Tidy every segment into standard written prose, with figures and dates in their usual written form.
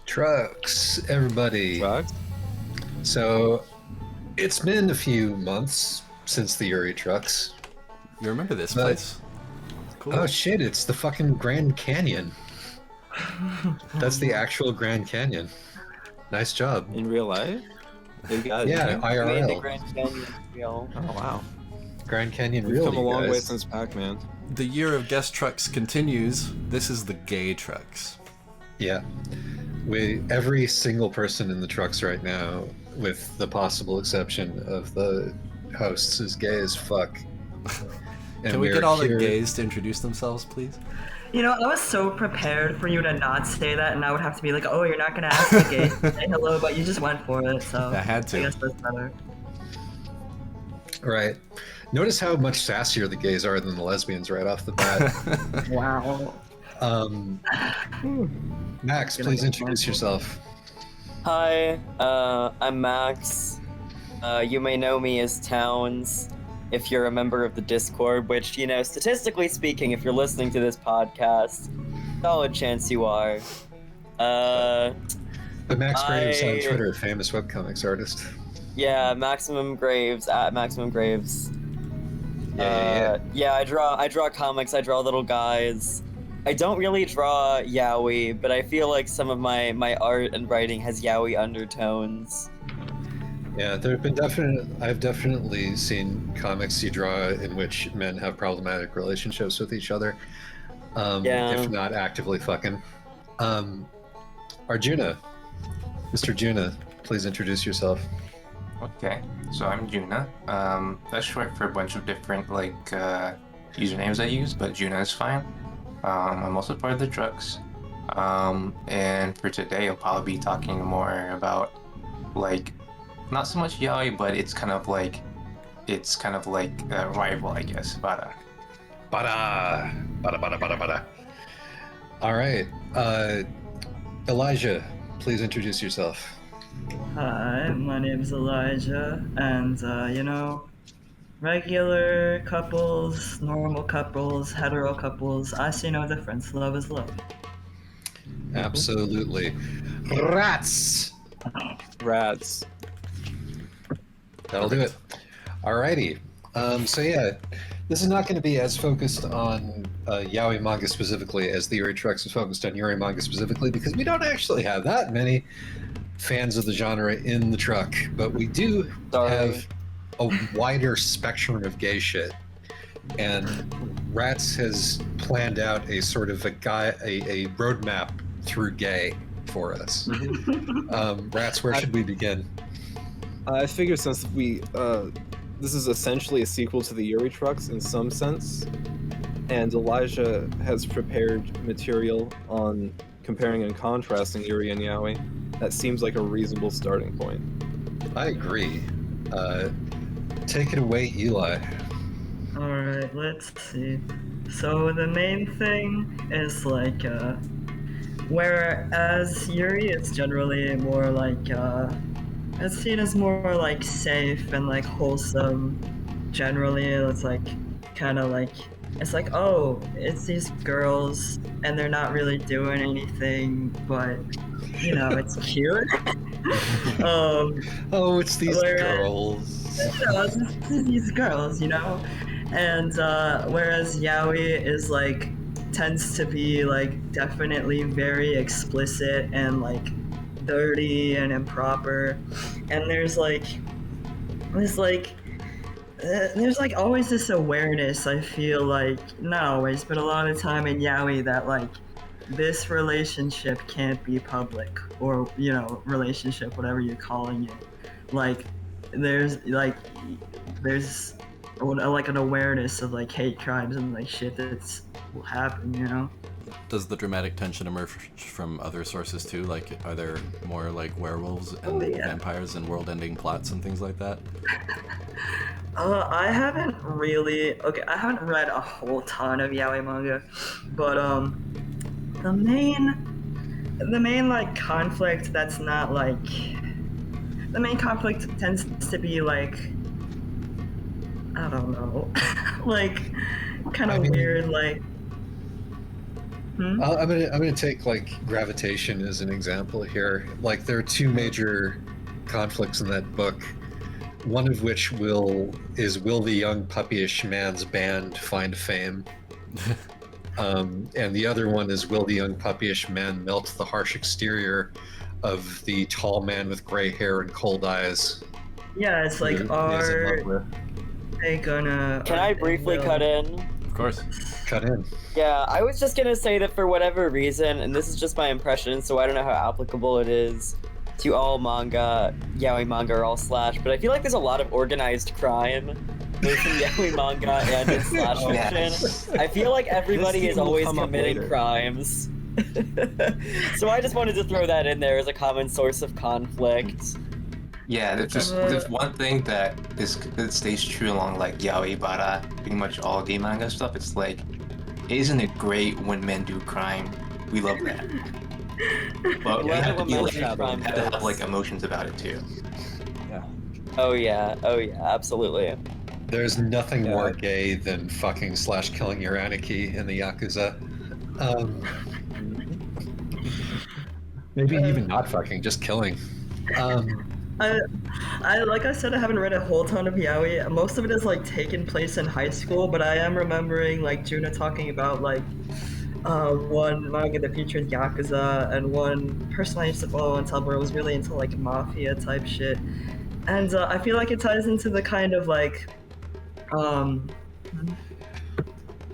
Trucks, everybody. Trucks? So, it's been a few months since the Yowie trucks. You remember this place? Cool. Oh shit, it's the fucking Grand Canyon. That's the actual Grand Canyon. Nice job. In real life? Yeah, IRL. Made the Grand Canyon real. Oh, wow. Grand Canyon We've real, come a long guys. way since Pac-Man. The year of guest trucks continues. This is the gay trucks. Yeah. Every single person in the trucks right now, with the possible exception of the hosts, is gay as fuck. Can we get all the gays to introduce themselves, please? You know, I was so prepared for you to not say that, and I would have to be like, oh, you're not going to ask the gays to say hello, but you just went for it, so I had to. I guess that's better. Right. Notice how much sassier the gays are than the lesbians right off the bat. Wow. Max, please introduce yourself. Hi, I'm Max. You may know me as Towns if you're a member of the Discord, which, you know, statistically speaking, if you're listening to this podcast, solid chance you are. But Max Graves on Twitter, famous webcomics artist. Yeah, Maximum Graves, at Maximum Graves. Yeah. I draw comics, I draw little guys. I don't really draw yaoi, but I feel like some of my art and writing has yaoi undertones. Yeah, I've definitely seen comics you draw in which men have problematic relationships with each other. If not actively fucking. Arjuna, Mr. Juna, please introduce yourself. Okay, so I'm Juna. That's short for a bunch of different usernames I use, but Juna is fine. I'm also part of the trucks. And for today, I'll probably be talking more about not so much yaoi, but it's kind of like a rival, I guess. Bada. All right, Elijah, please introduce yourself. Hi, my name's Elijah, and, regular couples, normal couples, hetero couples, I see no difference. Love is love. Absolutely. Rats! That'll do it. Alrighty. This is not going to be as focused on yaoi manga specifically as the Yowie Trucks is focused on Yowie manga specifically, because we don't actually have that many fans of the genre in the truck, but we do have a wider spectrum of gay shit. And Rats has planned out a sort of a roadmap through gay for us. Rats, where should we begin? I figure since this is essentially a sequel to the Yowie Trucks in some sense, and Elijah has prepared material on comparing and contrasting Yowie and yaoi, that seems like a reasonable starting point. I agree. Take it away, Eli. Alright, let's see. So the main thing is whereas Yowie is generally more it's seen as more safe and wholesome. Generally, it's oh, it's these girls and they're not really doing anything, but it's cute. It's these girls. It's these girls, and whereas yaoi is tends to be definitely very explicit and dirty and improper, and there's always this awareness, I feel not always, but a lot of the time in yaoi, that this relationship can't be public, or relationship, whatever you're calling it. There's an awareness of hate crimes and shit that's will happen, Does the dramatic tension emerge from other sources too? Are there more werewolves and vampires and world-ending plots and things like that? I haven't read a whole ton of yaoi manga, but the main conflict that's not the main conflict tends to be I don't know, kind of weird, I'm gonna take like gravitation as an example here. Like there are two major conflicts in that book. One of which will the young puppyish man's band find fame? And the other one is, will the young puppyish man melt the harsh exterior of the tall man with gray hair and cold eyes? Yeah, it's like, who he's in are love with? they gonna... Can I briefly cut in? Of course. Cut in. Yeah, I was just gonna say that for whatever reason, and this is just my impression, so I don't know how applicable it is to all manga, yaoi manga or all slash, but I feel like there's a lot of organized crime, both in yaoi manga and in slash fiction. Yes. I feel like everybody This is will always come up committing later. crimes. So I just wanted to throw that in there as a common source of conflict. Yeah, there's one thing that stays true along like yaoi, bara, pretty much all gay manga stuff. It's like, isn't it great when men do crime? We love that. But we Love have to when be men like, do we have crime, to have folks. like emotions about it too. Oh yeah, absolutely. There's nothing Yeah. more gay than fucking slash killing your anarchy in the Yakuza. Maybe even not fucking, just killing. I like I said, I haven't read a whole ton of yaoi. Most of it is like taking place in high school, but I am remembering like Juna talking about like one manga that features yakuza, and one person I used to follow on Tumblr was really into like mafia type shit. And I feel like it ties into the kind of like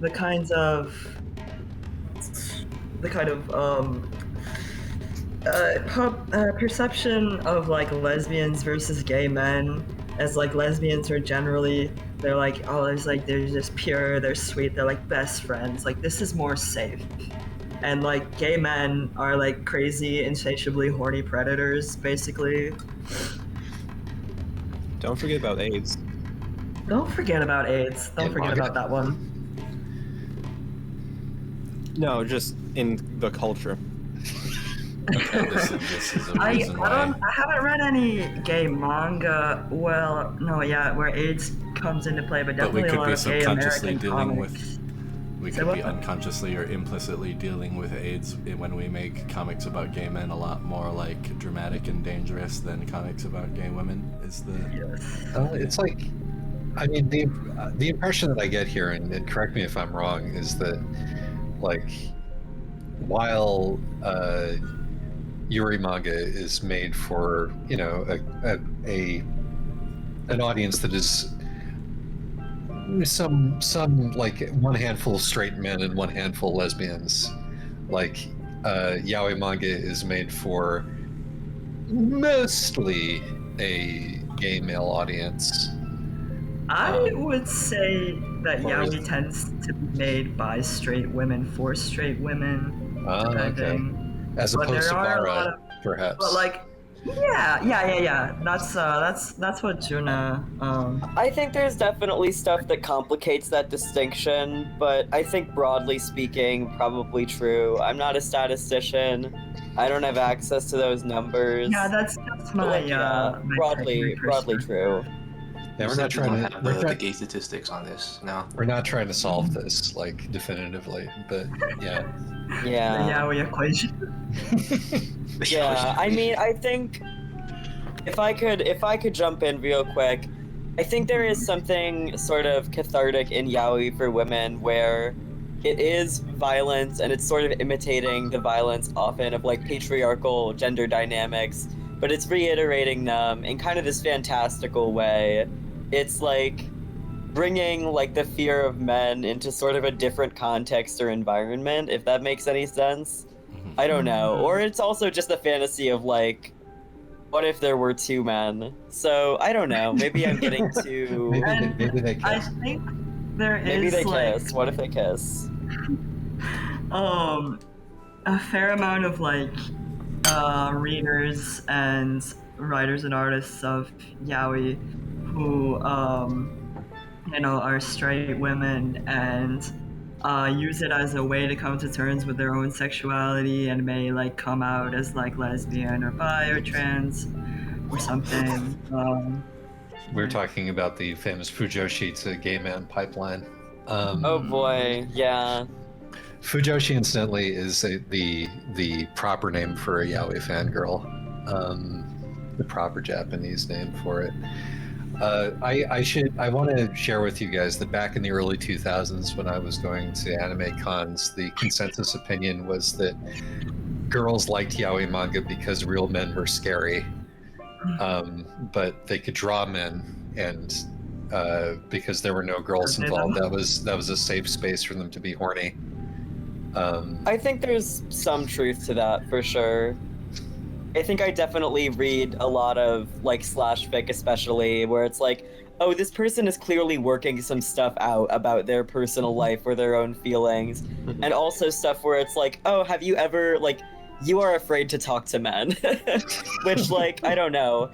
the kinds of perception of like lesbians versus gay men, as like lesbians are generally, they're like, oh, they're just pure, they're sweet, they're like best friends, like this is more safe. And like gay men are like crazy, insatiably horny predators, basically. Don't forget about AIDS. Don't forget about AIDS. Don't In forget manga? about that one. No, just in the culture. This is a I reason why. haven't read any gay manga. Well, no, yeah, where AIDS comes into play, but But we definitely a could lot be of gay subconsciously American dealing comics. with. We Say could what? be unconsciously or implicitly dealing with AIDS when we make comics about gay men a lot more like dramatic and dangerous than comics about gay women. Is the Yes. It's like, I mean, the impression that I get here, and correct me if I'm wrong, is that like while Yuri manga is made for, you know, an audience that is some like one handful of straight men and one handful of lesbians, like yaoi manga is made for mostly a gay male audience. I would say that or is- yaoi tends to be made by straight women for straight women, Okay. depending. As But opposed to there are a lot Bara, of, perhaps. but like, yeah. That's what Juna. I think there's definitely stuff that complicates that distinction, but I think broadly speaking, probably true. I'm not a statistician. I don't have access to those numbers. Yeah, that's But, my like, yeah, my broadly perspective. true. Yeah, we're We not don't trying have to. the gay statistics on this. No. We're not trying to solve this like definitively, but yeah. The Yeah. yaoi equation. Yeah, I mean, I think if I could jump in real quick, I think there is something sort of cathartic in yaoi for women where it is violence and it's sort of imitating the violence often of like patriarchal gender dynamics, but it's reiterating them in kind of this fantastical way. It's like bringing like the fear of men into sort of a different context or environment, if that makes any sense. I don't know. Or it's also just the fantasy of like, what if there were two men? So I don't know. Maybe I'm getting too. Maybe they I can. think there is Maybe they like kiss. What if they kiss? a fair amount of like readers and writers and artists of yaoi who you know, are straight women and use it as a way to come to terms with their own sexuality, and may like come out as like lesbian or bi or trans or something. We're talking about the famous Fujioshi to gay man pipeline. Oh boy, yeah. Fujioshi, incidentally, is the proper name for a yaoi fangirl. The proper Japanese name for it. I want to share with you guys that back in the early 2000s, when I was going to anime cons, the consensus opinion was that girls liked yaoi manga because real men were scary, but they could draw men, and because there were no girls involved, that was a safe space for them to be horny. I think there's some truth to that for sure. I think I definitely read a lot of like slash fic, especially where it's like, oh, this person is clearly working some stuff out about their personal life or their own feelings, and also stuff where it's like, oh, have you ever like, you are afraid to talk to men, which like I don't know.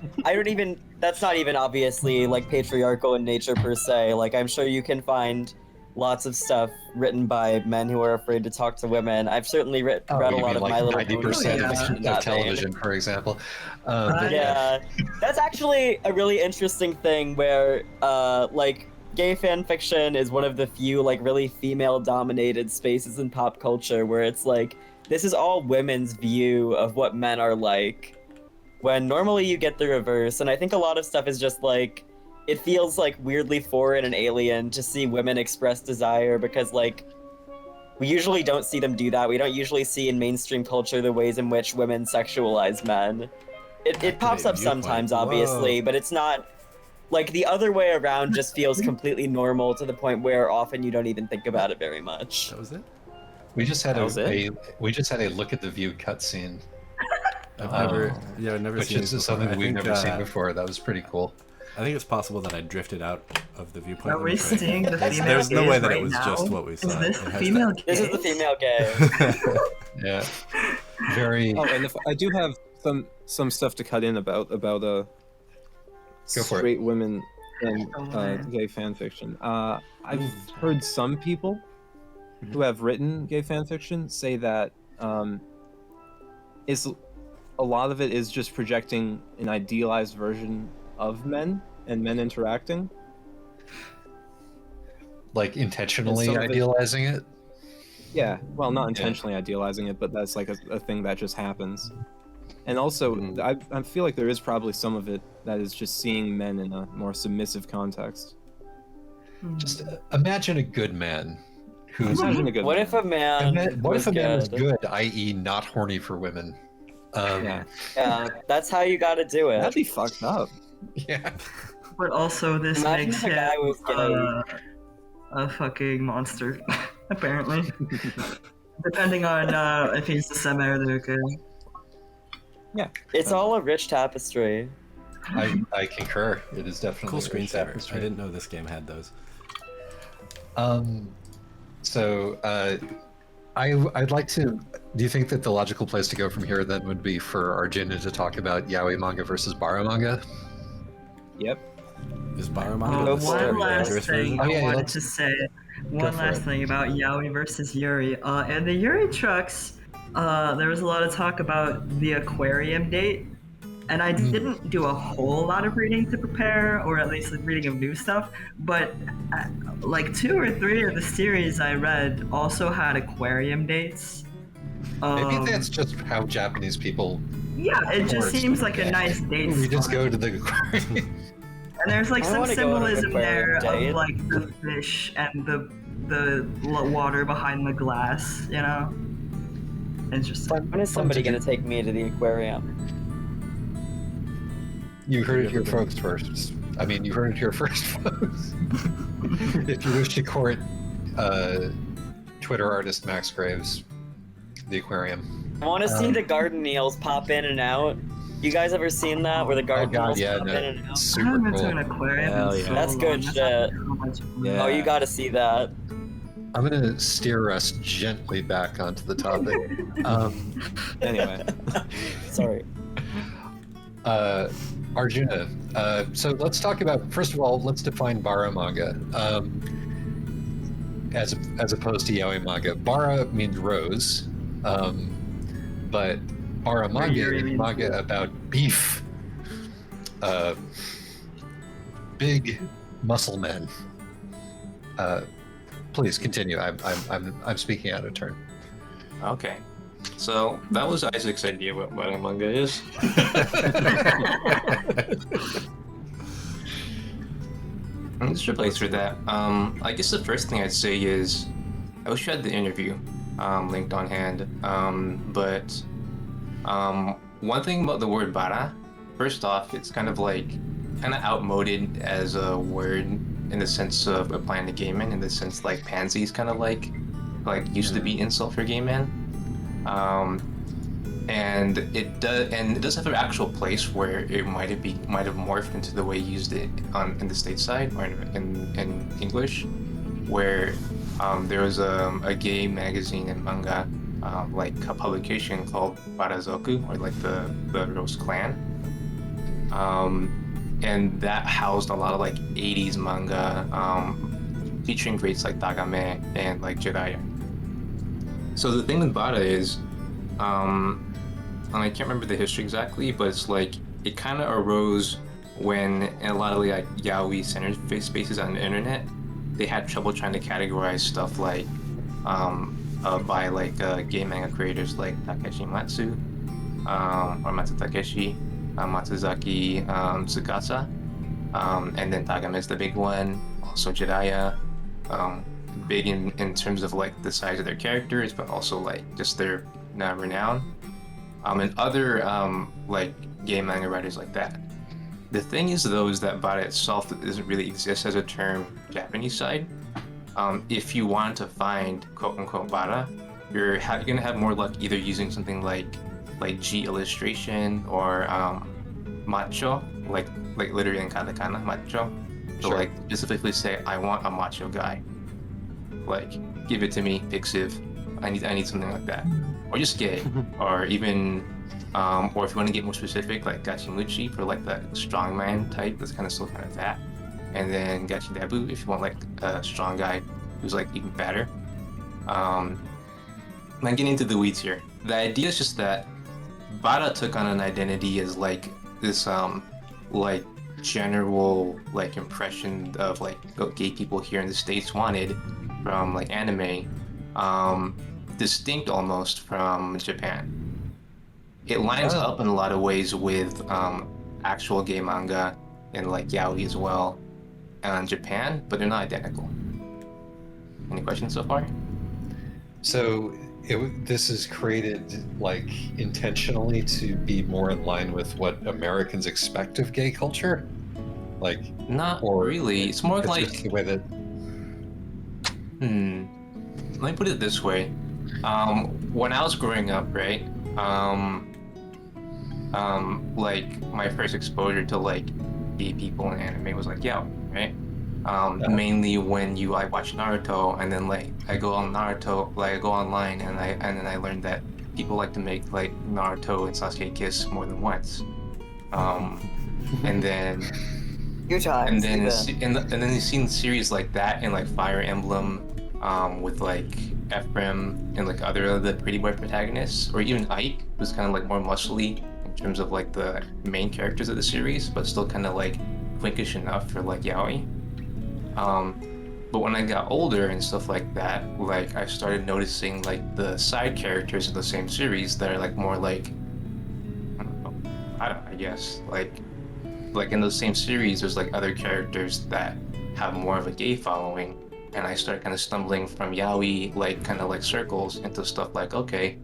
That's not even obviously like patriarchal in nature per se. Like I'm sure you can find lots of stuff written by men who are afraid to talk to women. I've certainly read a lot of like My Little 90% of television, for example. Yeah, that's actually a really interesting thing where, like, gay fan fiction is one of the few, like, really female-dominated spaces in pop culture where it's like, this is all women's view of what men are like, when normally you get the reverse, and I think a lot of stuff is just, like, it feels, like, weirdly foreign and alien to see women express desire because, like, we usually don't see them do that. We don't usually see in mainstream culture the ways in which women sexualize men. It pops up sometimes, obviously, but it's not... Like, the other way around just feels completely normal to the point where often you don't even think about it very much. That was it? We just had we just had a look at the view cutscene. I've never which seen is this something before. we've never seen before. That was pretty cool. I think it's possible that I drifted out of the viewpoint. Are we seeing the female There's no way gaze that it right was now? just what we saw. Is this It the has female to- This is the gaze? female gay. Yeah, very. Oh, and if I do have some stuff to cut in about Go for it. straight women and Oh, man. gay fan fiction. I've heard some people who have written gay fan fiction say that is a lot of it is just projecting an idealized version of men and men interacting. Like intentionally some of it- idealizing it. Yeah, well, not intentionally idealizing it, but that's like a thing that just happens. And also, I feel like there is probably some of it that is just seeing men in a more submissive context. Just imagine a good man who's. Imagine a good What man. if a man What if a man was good? good, i.e., not horny for women? Yeah, Yeah, that's how you gotta do it. that'd be fucked up. Yeah. But also, this Imagine makes if a guy him was gay. a fucking monster, apparently. Depending on if he's the semi or the gay. It's all a rich tapestry. I concur. It is definitely Cool a rich screensaver. tapestry. I didn't know this game had those. So I'd like to. Do you think that the logical place to go from here then would be for Arjuna to talk about yaoi manga versus bara manga? Yep. Is Baraka Go the for it. One last dangerous thing version? Oh, yeah, I wanted let's- to say. Go One for last it. thing about Yowie versus Yuri. And the Yuri trucks, there was a lot of talk about the Aquarium Date. And I didn't do a whole lot of reading to prepare, or at least reading of new stuff. But like 2 or 3 of the series I read also had aquarium dates. Maybe that's just how Japanese people. Yeah, it just works. seems like a nice date. We just spot. go to the aquarium. And there's like I some wanna go on an symbolism there aquarium date. of like the fish and the water behind the glass, you know? Interesting. When is somebody gonna take me to the aquarium? You heard it here, folks. First, I mean, you heard it here first, folks. If you wish to court Twitter artist Max Graves, the aquarium. I want to see the garden eels pop in and out. You guys ever seen that where the Oh garden god, eels yeah, pop in and no, out? I super haven't been to an cool. aquarium Hell in yeah. so That's long. good That's shit. how much fun. Yeah. Oh, you gotta see that. I'm gonna steer us gently back onto the topic. Anyway, Sorry. Arjuna. So let's talk about, first of all, let's define bara manga. As opposed to yaoi manga. Bara means rose, but bara manga Yuri is means manga goat. about beef. Big muscle men. please continue. I'm speaking out of turn. Okay. So that was Isaac's idea what a manga is. I'm just play through that. I guess the first thing I'd say is I wish I had the interview linked on hand. But one thing about the word bara, first off, it's kind of outmoded as a word in the sense of applying to gay men, in the sense like pansies kind of like used to be insult for gay men. And it does have an actual place where it might have morphed into the way you used it in the stateside or in English, where there was a gay magazine and manga like a publication called Barazoku, or like the Rose Clan, and that housed a lot of like 80s manga featuring greats like Tagame and like Jiraiya. So the thing with Bara is, and I can't remember the history exactly, but it's like it kind of arose when in a lot of like yaoi center spaces on the internet, they had trouble trying to categorize stuff like by like gay manga creators like Takeshi Matsu or Matsu Takeshi, Matsuzaki Tsukasa, and then Tagame is the big one, also Jiraiya, big in terms of like the size of their characters, but also like just their renown, and other like gay manga writers like that. The thing is though is that bara itself doesn't really exist as a term Japanese side. If you want to find quote unquote bara, you're gonna have more luck either using something like G illustration or macho, like literally in katakana macho. So Sure. like specifically say I want a macho guy. Like give it to me, Pixiv. I need something like that. Or just gay. Or even or if you want to get more specific, like Gachimuchi for like the strongman type that's kind of still kind of fat. And then Gachidabu if you want like a strong guy who's like even fatter. I'm getting into the weeds here. The idea is just that Bara took on an identity as like this like general like impression of like what gay people here in the States wanted from like anime, distinct almost from Japan. It lines up in a lot of ways with actual gay manga and like yaoi as well in Japan, but they're not identical. Any questions so far? So this is created like intentionally to be more in line with what Americans expect of gay culture, like Not or really. It's more it's like just the way that. Let me put it this way. When I was growing up, right? Like my first exposure to like gay people in anime was like Yaoi, right? Mainly when I watch Naruto, and then like I go on Naruto, like I go online, and then I learned that people like to make like Naruto and Sasuke kiss more than once. And then Few times. and then even. and then you've seen series like that in like Fire Emblem, with like Ephraim and like other of the pretty boy protagonists, or even Ike, who's kind of like more muscly in terms of like the main characters of the series, but still kind of like twinkish enough for like yaoi. But when I got older and stuff like that, like I started noticing like the side characters of the same series that are like more like I guess like in those same series there's like other characters that have more of a gay following, and I started kind of stumbling from yaoi like kind of like circles into stuff like, okay,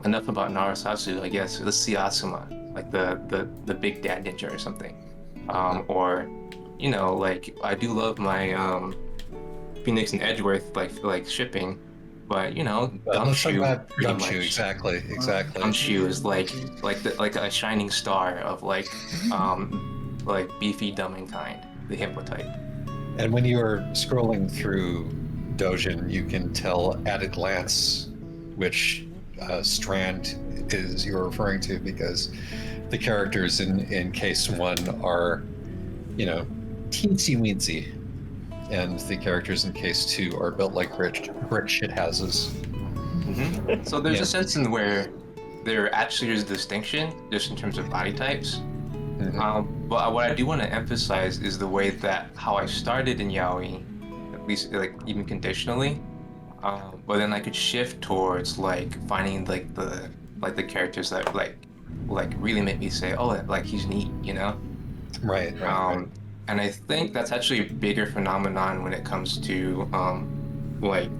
enough about Narasatsu, I guess let's see Asuma, like the big dad ninja or something, or you know, like I do love my Phoenix and Edgeworth like shipping, but you know, Let's talk Gumshoe about pretty Gumshoe, much. exactly. Gumshoe is like a shining star of like beefy, dumb, and kind, the hippo type. And when you are scrolling through Dojin, you can tell at a glance which strand is you're referring to, because the characters in case one are, you know, teensy weensy, and the characters in case two are built like brick shit houses. Mm-hmm. So there's Yeah. a sense in where there actually is a distinction just in terms of body types. Mhm. But what I do want to emphasize is the way that how I started in yaoi, least like even conditionally. But then I could shift towards like finding like the characters that like really make me say, oh, like he's neat, you know? Right. And I think that's actually a bigger phenomenon when it comes to like,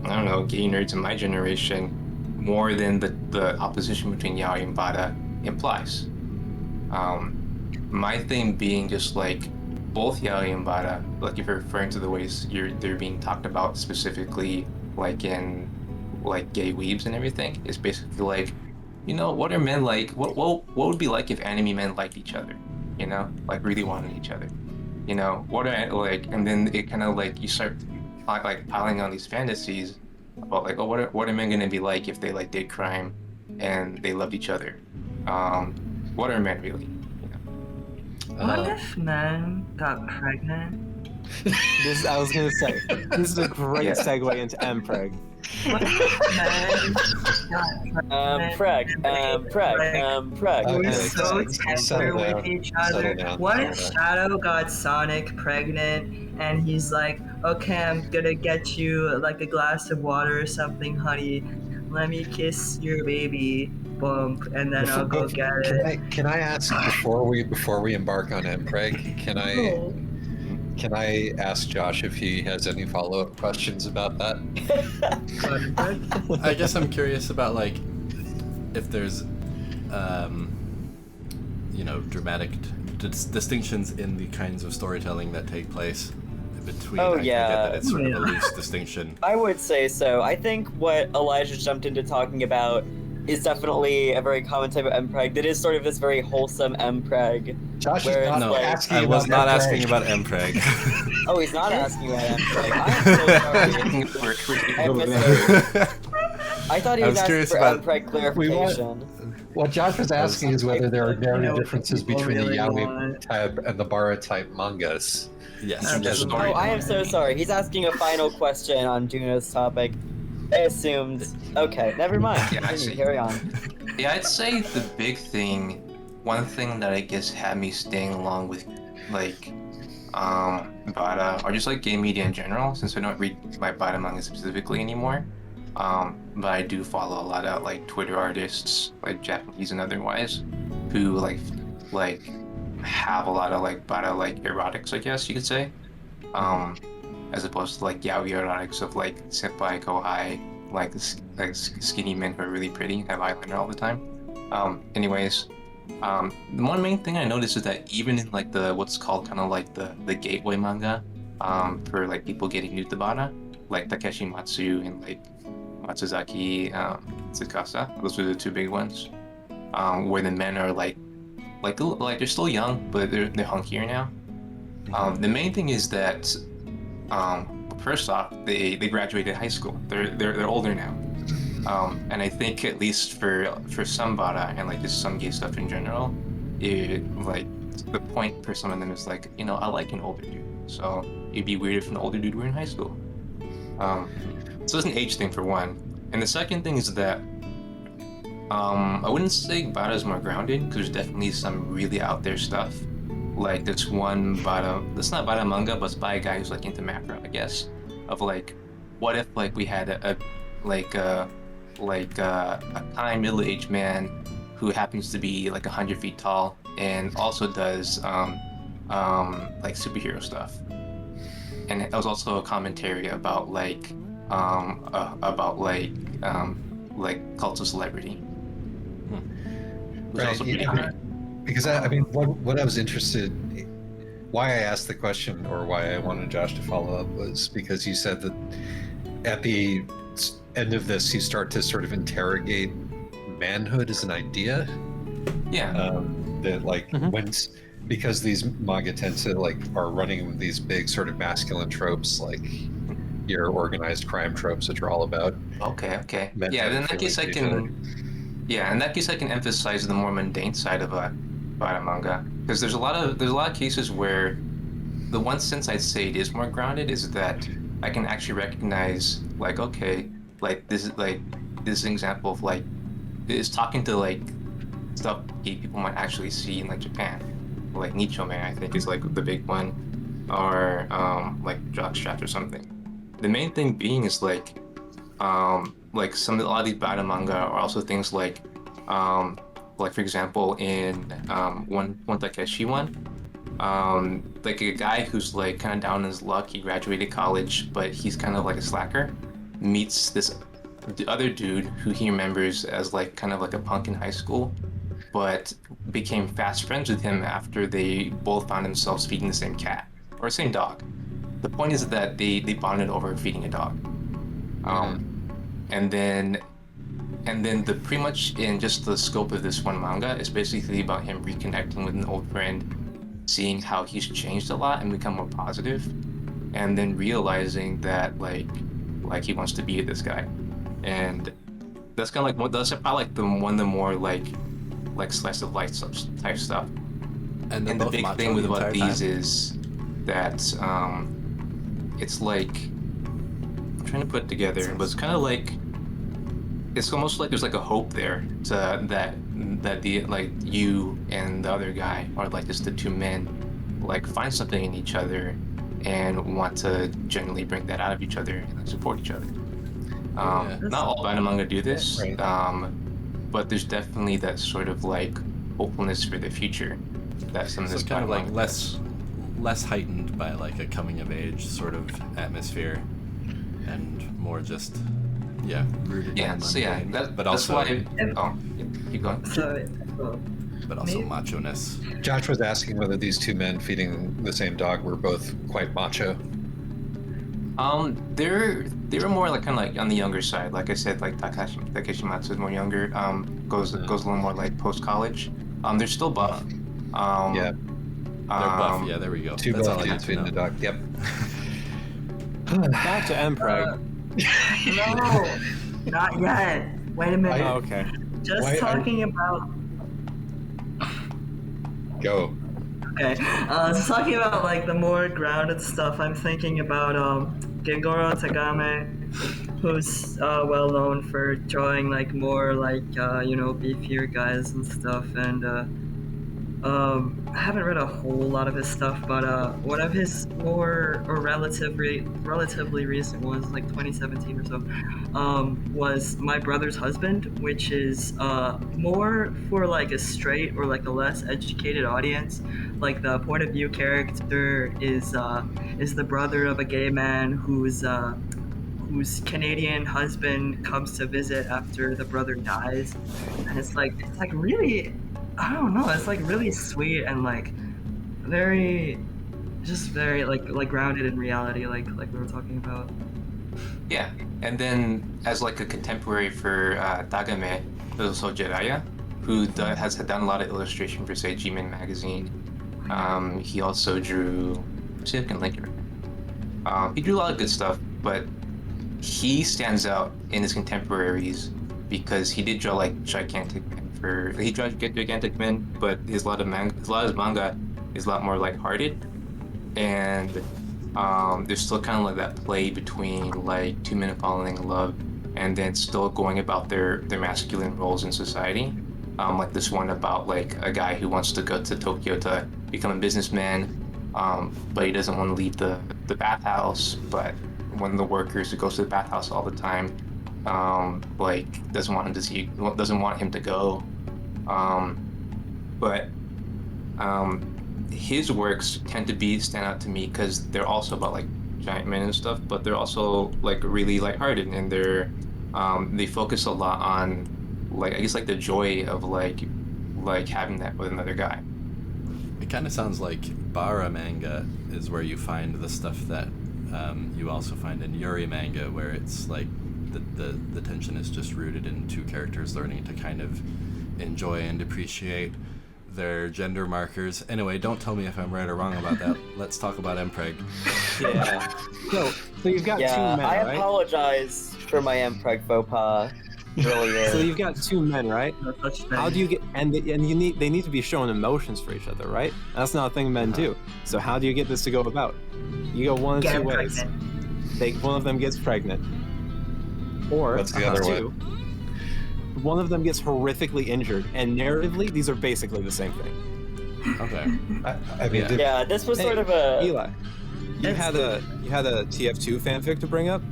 I don't know, gay nerds in my generation, more than the opposition between Yaoi and Bada implies. My thing being just like both Yaoi and Bada, like if you're referring to the ways they're being talked about specifically, like in like gay weebs and everything, is basically like, you know, what are men like? What would be like if anime men liked each other? You know, like really wanted each other. You know, what are like, and then it kind of like you start like piling on these fantasies about like, oh, what are men gonna be like if they like did crime and they loved each other? What are men really? What if men got pregnant? I was gonna say, this is a great Yeah. segue into Mpreg. What if men got pregnant? Preg. We're Okay, so settle tender down, with each settle other. down, What settle if down. Shadow got Sonic pregnant and he's like, okay, I'm gonna get you like a glass of water or something, honey. Let me kiss your baby bump, and then I'll go get it. Can I ask before we embark on Mpreg? Can I ask Josh if he has any follow-up questions about that? I guess I'm curious about like if there's you know, dramatic distinctions in the kinds of storytelling that take place between. Oh, I get yeah. that it's sort of a loose distinction. I would say so. I think what Elijah jumped into talking about is definitely a very common type of Mpreg. That is sort of this very wholesome Mpreg. Josh Where is it's not No, asking I was about not Mpreg. asking about Mpreg. Oh, he's not asking about Mpreg. I'm so sorry. I misheard. I thought he I was, was asking curious for about- Mpreg clarification. What Josh was asking is whether there are narrative know what differences people between really the Yaoi want. type and the Bara type mangas. Yes. That's As a the Oh, I am so sorry. He's asking a final question on Juno's topic. I assumed. Okay, never mind. Yeah, I Continue, see. carry on. Yeah, I'd say the big thing, one thing that I guess had me staying along with like Bada, or just like gay media in general, since I don't read my Bada manga specifically anymore. But I do follow a lot of like Twitter artists, like Japanese and otherwise, who like have a lot of like Bada like erotics, I guess you could say. As opposed to like yaoi erotics of like senpai, kohai, like skinny men who are really pretty and have eyeliner all the time. Anyways, the one main thing I noticed is that even in like the what's called kind of like the gateway manga, for like people getting new to Bada, like Takeshi Matsu and like Matsuzaki Tsukasa, those are the two big ones, where the men are like they're still young, but they're hunkier now. The main thing is that first off, they graduated high school. They're older now, and I think at least for some Bada and like just some gay stuff in general, it like the point for some of them is like, you know, I like an older dude, so it'd be weird if an older dude were in high school. So it's an age thing for one, and the second thing is that I wouldn't say Bada is more grounded because there's definitely some really out there stuff. Like this one Bada, that's not Bada manga, but it's by a guy who's like into macro, I guess. Of like, what if like we had a kind middle-aged man who happens to be like 100 feet tall and also does like superhero stuff. And it was also a commentary about like cult of celebrity. It was Right, also pretty yeah. great. Because I mean, what I was interested, why I asked the question or why I wanted Josh to follow up was because you said that at the end of this, you start to sort of interrogate manhood as an idea. Yeah. That like because these manga tend to like are running with these big sort of masculine tropes, like your organized crime tropes, which are all about. Okay. Men Yeah, then in that feeling case I each can. other. Yeah, in that case I can emphasize the more mundane side of a Bada manga, because there's a lot of cases where the one sense I'd say it is more grounded is that I can actually recognize like, okay, like this is an example of like it's talking to like stuff gay people might actually see in like Japan, like Nichome I think is like the big one, are like jockstraps or something. The main thing being is like a lot of these battle manga are also things like for example in one Takeshi one, like a guy who's like kind of down in his luck. He graduated college, but he's kind of like a slacker. Meets the other dude who he remembers as like kind of like a punk in high school, but became fast friends with him after they both found themselves feeding the same cat or same dog. The point is that they bonded over feeding a dog. And then the pretty much in just the scope of this one manga is basically about him reconnecting with an old friend, seeing how he's changed a lot and become more positive, and then realizing that like he wants to be with this guy. And that's kind of like that's probably like one of the more like slice of life type stuff. And the big thing with about these is that it's like I'm trying to put it together, but it's kind of like it's almost like there's like a hope there to that the like you and the other guy are like just the two men like find something in each other and want to genuinely bring that out of each other and like, support each other. Not all battle manga do this, right. But there's definitely that sort of like hopefulness for the future that some of this kind of like does. less heightened by like a coming of age sort of atmosphere, and more just rooted in mundane, but that's also why keep going. but also macho-ness. Josh was asking whether these two men feeding the same dog were both quite macho. They were more like kind of like on the younger side. Like I said, like Takeshi Matsu is more younger. Goes a little more like post college. They're still buff. Yeah. They're buff. Yeah, there we go. Two That's all buff I need dudes to feeding know. the dog. Yep. Back to Mpreg. No, not yet. Wait a minute. Oh, okay. Just talking about. Go. Okay, just talking about like the more grounded stuff. I'm thinking about Gengo Tagame, who's well known for drawing like more like beefier guys and stuff. And I haven't read a whole lot of his stuff, but one of his more or relatively recent ones, like 2017 or so, was My Brother's Husband, which is more for like a straight or like a less educated audience. Like the point of view character is the brother of a gay man whose Canadian husband comes to visit after the brother dies, and it's like really, I don't know, it's like really sweet and like very like grounded in reality, like we were talking about. Yeah, and then as like a contemporary for Tagame, there's also Jiraiya, who has done a lot of illustration for say G-Man magazine. He also drew. See if I can link it. He drew a lot of good stuff, but he stands out in his contemporaries because he did draw like Gigantic Men. He drew Gigantic Men, but a lot of his manga is a lot more lighthearted, and there's still kind of like that play between like two men falling in love and then still going about their masculine roles in society. Like this one about like a guy who wants to go to Tokyo to become a businessman, but he doesn't want to leave the bathhouse. But one of the workers who goes to the bathhouse all the time, like doesn't want him to go. But his works tend to stand out to me because they're also about like giant men and stuff, but they're also like really lighthearted, and they focus a lot on like I guess like the joy of like having that with another guy. It kind of sounds like Bara manga is where you find the stuff that you also find in Yuri manga, where it's like the tension is just rooted in two characters learning to kind of enjoy and appreciate their gender markers. Anyway, don't tell me if I'm right or wrong about that. Let's talk about Mpreg. Yeah. So you've got two men, right? I apologize for my Mpreg faux pas earlier. So you've got two men, right? No such thing. How do you get and they need to be showing emotions for each other, right? That's not a thing men do. So how do you get this to go about? You go one of two ways. One of them gets pregnant, or What's the other two, one of them gets horrifically injured, and narratively these are basically the same thing. Okay. I mean, Yeah. Yeah, this was Hey, sort of a. Eli, you had a TF2 fanfic to bring up?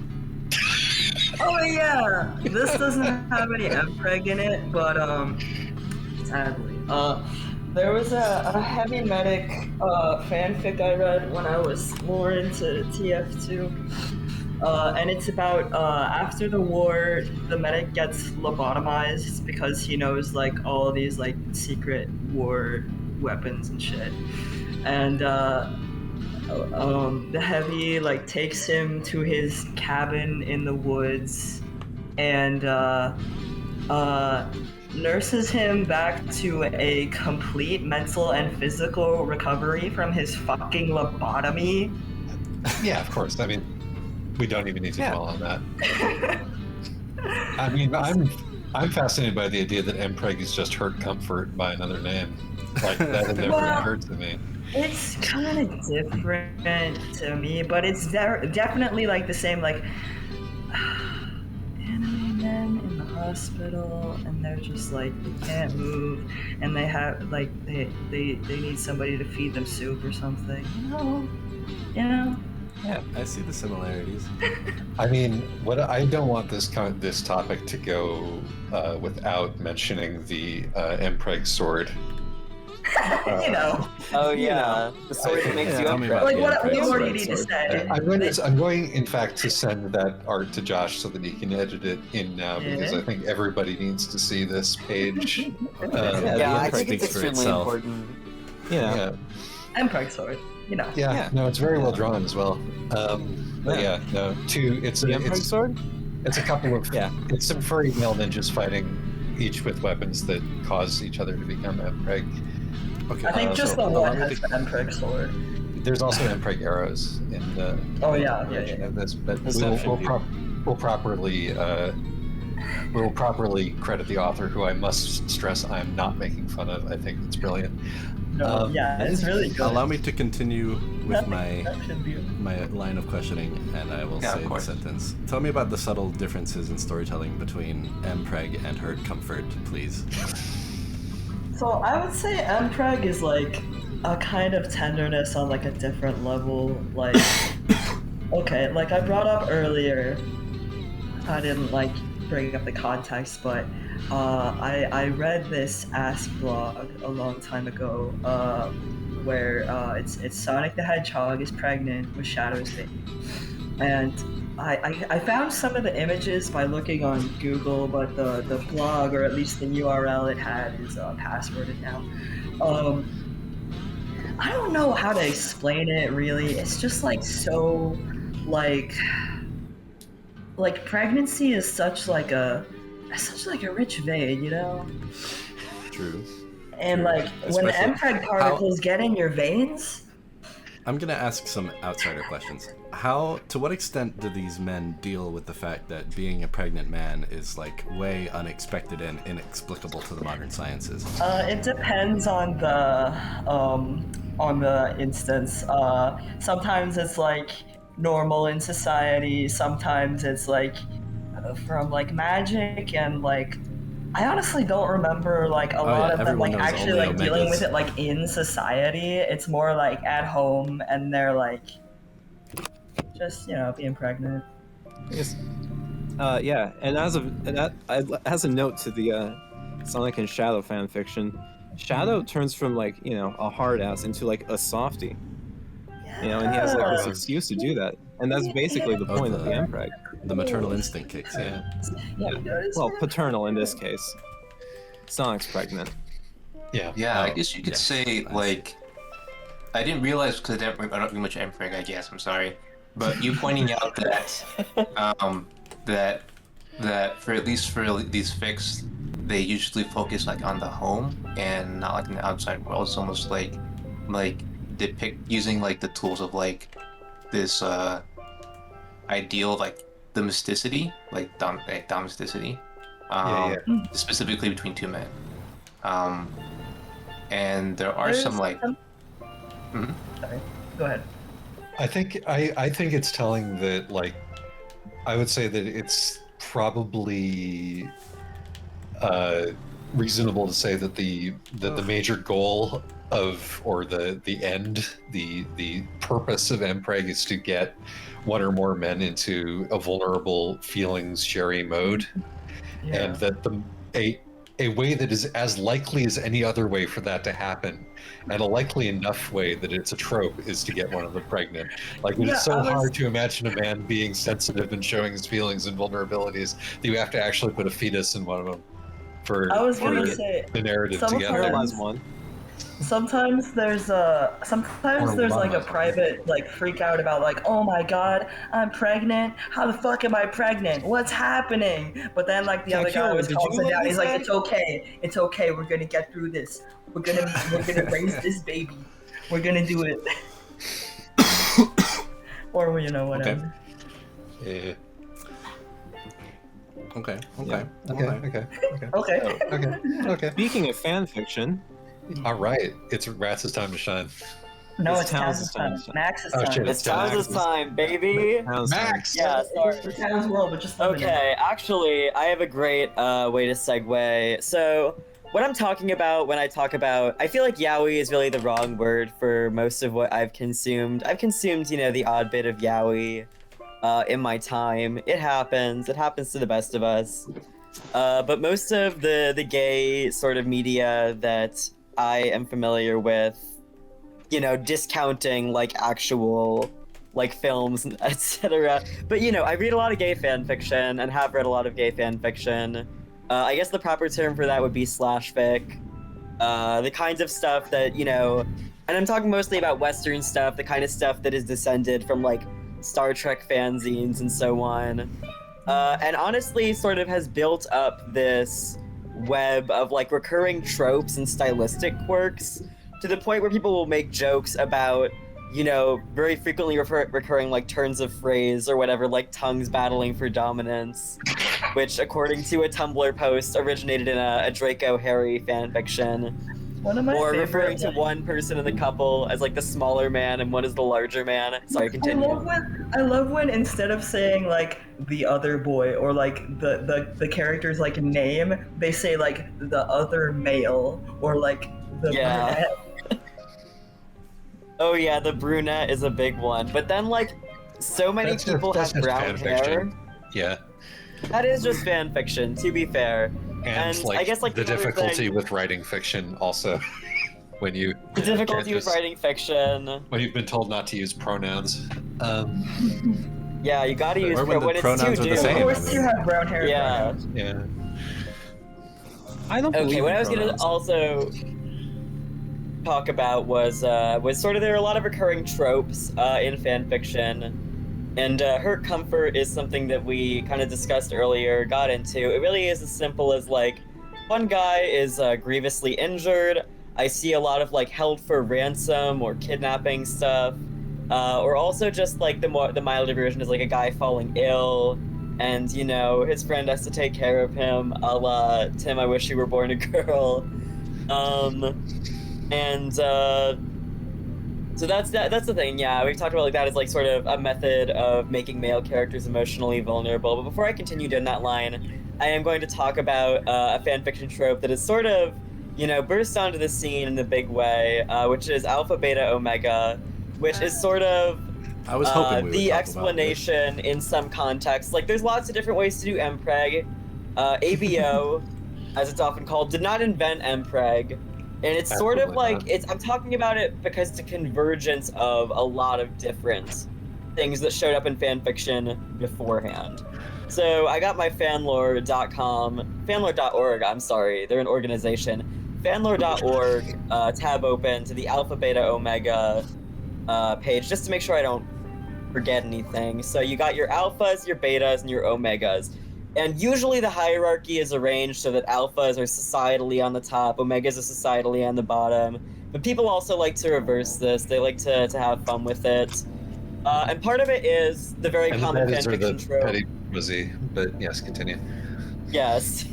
Oh yeah, this doesn't have any mpreg in it, but sadly, there was a heavy medic fanfic I read when I was more into TF2, and it's about after the war, the medic gets lobotomized because he knows like all these like secret war weapons and shit, and the heavy like takes him to his cabin in the woods and nurses him back to a complete mental and physical recovery from his fucking lobotomy. yeah, of course. I mean, we don't even need to dwell on that. I mean, I'm fascinated by the idea that mpreg is just hurt comfort by another name. Like that had never Well, occurred to me. It's kind of different to me, but it's definitely like the same, like anime men in the hospital, and they're just like they can't move, and they have like they need somebody to feed them soup or something. You know. Yeah, I see the similarities. I mean, what I don't want this topic to go without mentioning the mpreg sword. You know. Oh yeah, the sword that makes you Tell me about upgrade. Like what Yeah, more do right, you need to say? I'm going, in fact, to send that art to Josh so that he can edit it in now because I think everybody needs to see this page. Yeah, I mpreg think it's speaks for extremely itself. important. Yeah. mpreg sword. You know. Yeah, no, it's very well drawn as well. But yeah, no, it's The mpreg sword? it's a couple of Yeah. it's some furry male ninjas fighting, each with weapons that cause each other to become mpreg. Okay. I think just so the allow one me has to- the mpreg sword. There's also mpreg arrows in the Oh yeah. version of this, but Perception we'll properly credit the author, who I must stress I'm not making fun of. I think it's brilliant. No, yeah, it's really good. Allow me to continue with Nothing my exception view. line of questioning, and I will Yeah, of say the course. sentence. Tell me about the subtle differences in storytelling between mpreg and hurt comfort, please. So I would say mpreg is like a kind of tenderness on like a different level. Like, okay, like I brought up earlier, I didn't like bring up the context, but I read this Ask blog a long time ago where it's Sonic the Hedgehog is pregnant with Shadow's baby, and I found some of the images by looking on Google, but the blog, or at least the URL it had, is passworded now. I don't know how to explain it really. It's just like so like pregnancy is such like a rich vein, you know? True. And True. like when the Especially mpreg particles get in your veins, I'm gonna ask some outsider questions. To what extent do these men deal with the fact that being a pregnant man is like way unexpected and inexplicable to the modern sciences? it depends on the instance. Sometimes it's like normal in society. Sometimes it's like from like magic, and like I honestly don't remember like a lot yeah, of them everyone like knows actually only like dealing Omegas. with it like in society. It's more like at home, and they're like just being pregnant. Yeah, and as a note to the Sonic and Shadow fan fiction, Shadow turns from like a hard ass into like a softie, and he has like this excuse to do that, and that's basically the point of the mpreg. The maternal instinct kicks in. Well, paternal in this case. Sonic's pregnant. Yeah. Yeah, I Oh, guess you could yes, say nice. like I didn't realize because I don't read much mpreg. I guess I'm sorry, but you pointing out that that for at least for these fics, they usually focus like on the home and not like in the outside world. It's almost like depict using like the tools of like this ideal of like domesticity, like domesticity, specifically between two men. And there are some like. Mhm. Sorry. Go ahead. I think it's telling that, like, I would say that it's probably reasonable to say that the major goal of, or the end, the purpose of Mpreg is to get one or more men into a vulnerable feelings sharing mode, and that a way that is as likely as any other way for that to happen, and a likely enough way that it's a trope, is to get one of them pregnant. Like, it's so hard to imagine a man being sensitive and showing his feelings and vulnerabilities that you have to actually put a fetus in one of them for, I was for gonna say, the narrative sometimes- together. Paralyze one. Sometimes there's like a private like freak out about like, oh my god, I'm pregnant. How the fuck am I pregnant? What's happening? But then like the other guy always calms it down. He's like, it's okay. We're gonna get through this. We're gonna raise this baby. We're gonna do it. Or whatever. Yeah. Okay. Okay. Speaking of fan fiction, All right, it's Rats' time to shine. No, It's it's Towns' Towns' time. time. Max's Oh, time. shit, It's Towns' time, baby. Max! Yeah, sorry. It's Towns' world, but just limited. Okay, actually, I have a great way to segue. So, what I'm talking about when I talk about, I feel like yaoi is really the wrong word for most of what I've consumed. I've consumed, the odd bit of yaoi in my time. It happens to the best of us. But most of the gay sort of media that I am familiar with, discounting like actual like films, etc. But I read a lot of gay fan fiction and have read a lot of gay fan fiction. I guess the proper term for that would be /fic. The kinds of stuff that, and I'm talking mostly about Western stuff, the kind of stuff that is descended from like Star Trek fanzines and so on. And honestly sort of has built up this web of like recurring tropes and stylistic quirks to the point where people will make jokes about, very frequently recurring like turns of phrase or whatever, like tongues battling for dominance, which according to a Tumblr post originated in a Draco Harry fanfiction. One of my Or favorite, referring to one person in the couple as like the smaller man and one is the larger man. Sorry, continue. I love when instead of saying like the other boy or like the character's like name, they say like the other male or like the brunette. Oh yeah, the brunette is a big one. But then like so many people have brown hair. Yeah. That is just fan fiction, to be fair. And like, I guess like the other difficulty thing- with writing fiction also. when you The difficulty with just- writing fiction. when you've been told not to use pronouns. Yeah, you gotta use Or when the when it's pronouns too are the due. same. Of course, you have brown hair. Yeah. Yeah. I don't believe Okay, what in I was gonna pronouns. also talk about was sort of there are a lot of recurring tropes in fan fiction. And hurt comfort is something that we kind of discussed earlier, got into. It really is as simple as like, one guy is grievously injured. I see a lot of like held for ransom or kidnapping stuff, or also just like the milder version is like a guy falling ill, and his friend has to take care of him, a la Tim, I Wish You Were Born a Girl. So that's the thing. Yeah, we've talked about like that as like sort of a method of making male characters emotionally vulnerable. But before I continue down that line, I am going to talk about a fanfiction trope that is sort of, burst onto the scene in a big way, which is Alpha, Beta, Omega, which is sort of I was hoping we would the talk explanation in some contexts. Like, there's lots of different ways to do Mpreg. ABO, as it's often called, did not invent Mpreg. And it's sort of like, I'm talking about it because it's a convergence of a lot of different things that showed up in fanfiction beforehand. So I got my fanlore.org, I'm sorry, they're an organization. Fanlore.org tab open to the Alpha, Beta, Omega page, just to make sure I don't forget anything. So you got your alphas, your betas, and your omegas. And usually the hierarchy is arranged so that alphas are societally on the top, omegas are societally on the bottom. But people also like to reverse this. They like to have fun with it. And part of it is the very And common the betas are the fanfiction trope. petty pussy, but yes, continue. Yes.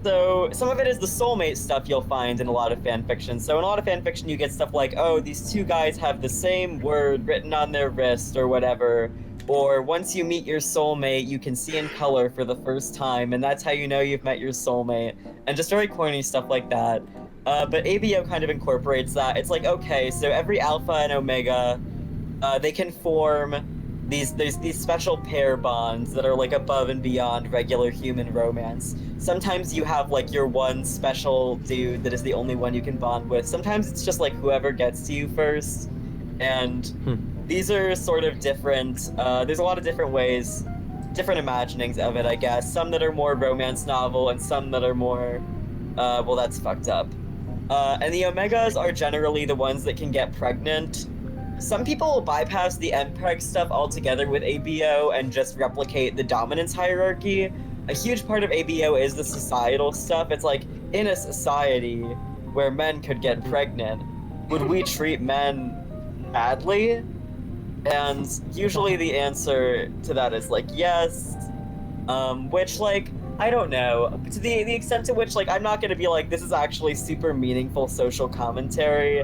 So some of it is the soulmate stuff you'll find in a lot of fanfiction. So in a lot of fanfiction you get stuff like, oh, these two guys have the same word written on their wrist or whatever. or once you meet your soulmate, you can see in color for the first time, and that's how you know you've met your soulmate, and just very corny stuff like that. But ABO kind of incorporates that. It's like, okay, so every alpha and omega, they can form these special pair bonds that are like above and beyond regular human romance. Sometimes you have like your one special dude that is the only one you can bond with. Sometimes it's just like whoever gets to you first. And these are sort of different. There's a lot of different ways, different imaginings of it, I guess. Some that are more romance novel and some that are more, well, that's fucked up. And the Omegas are generally the ones that can get pregnant. Some people will bypass the MPreg stuff altogether with ABO and just replicate the dominance hierarchy. A huge part of ABO is the societal stuff. It's like, in a society where men could get pregnant, would we treat men badly? And usually the answer to that is like, yes. Which, like, I don't know. To the extent to which, like, I'm not gonna be like, this is actually super meaningful social commentary.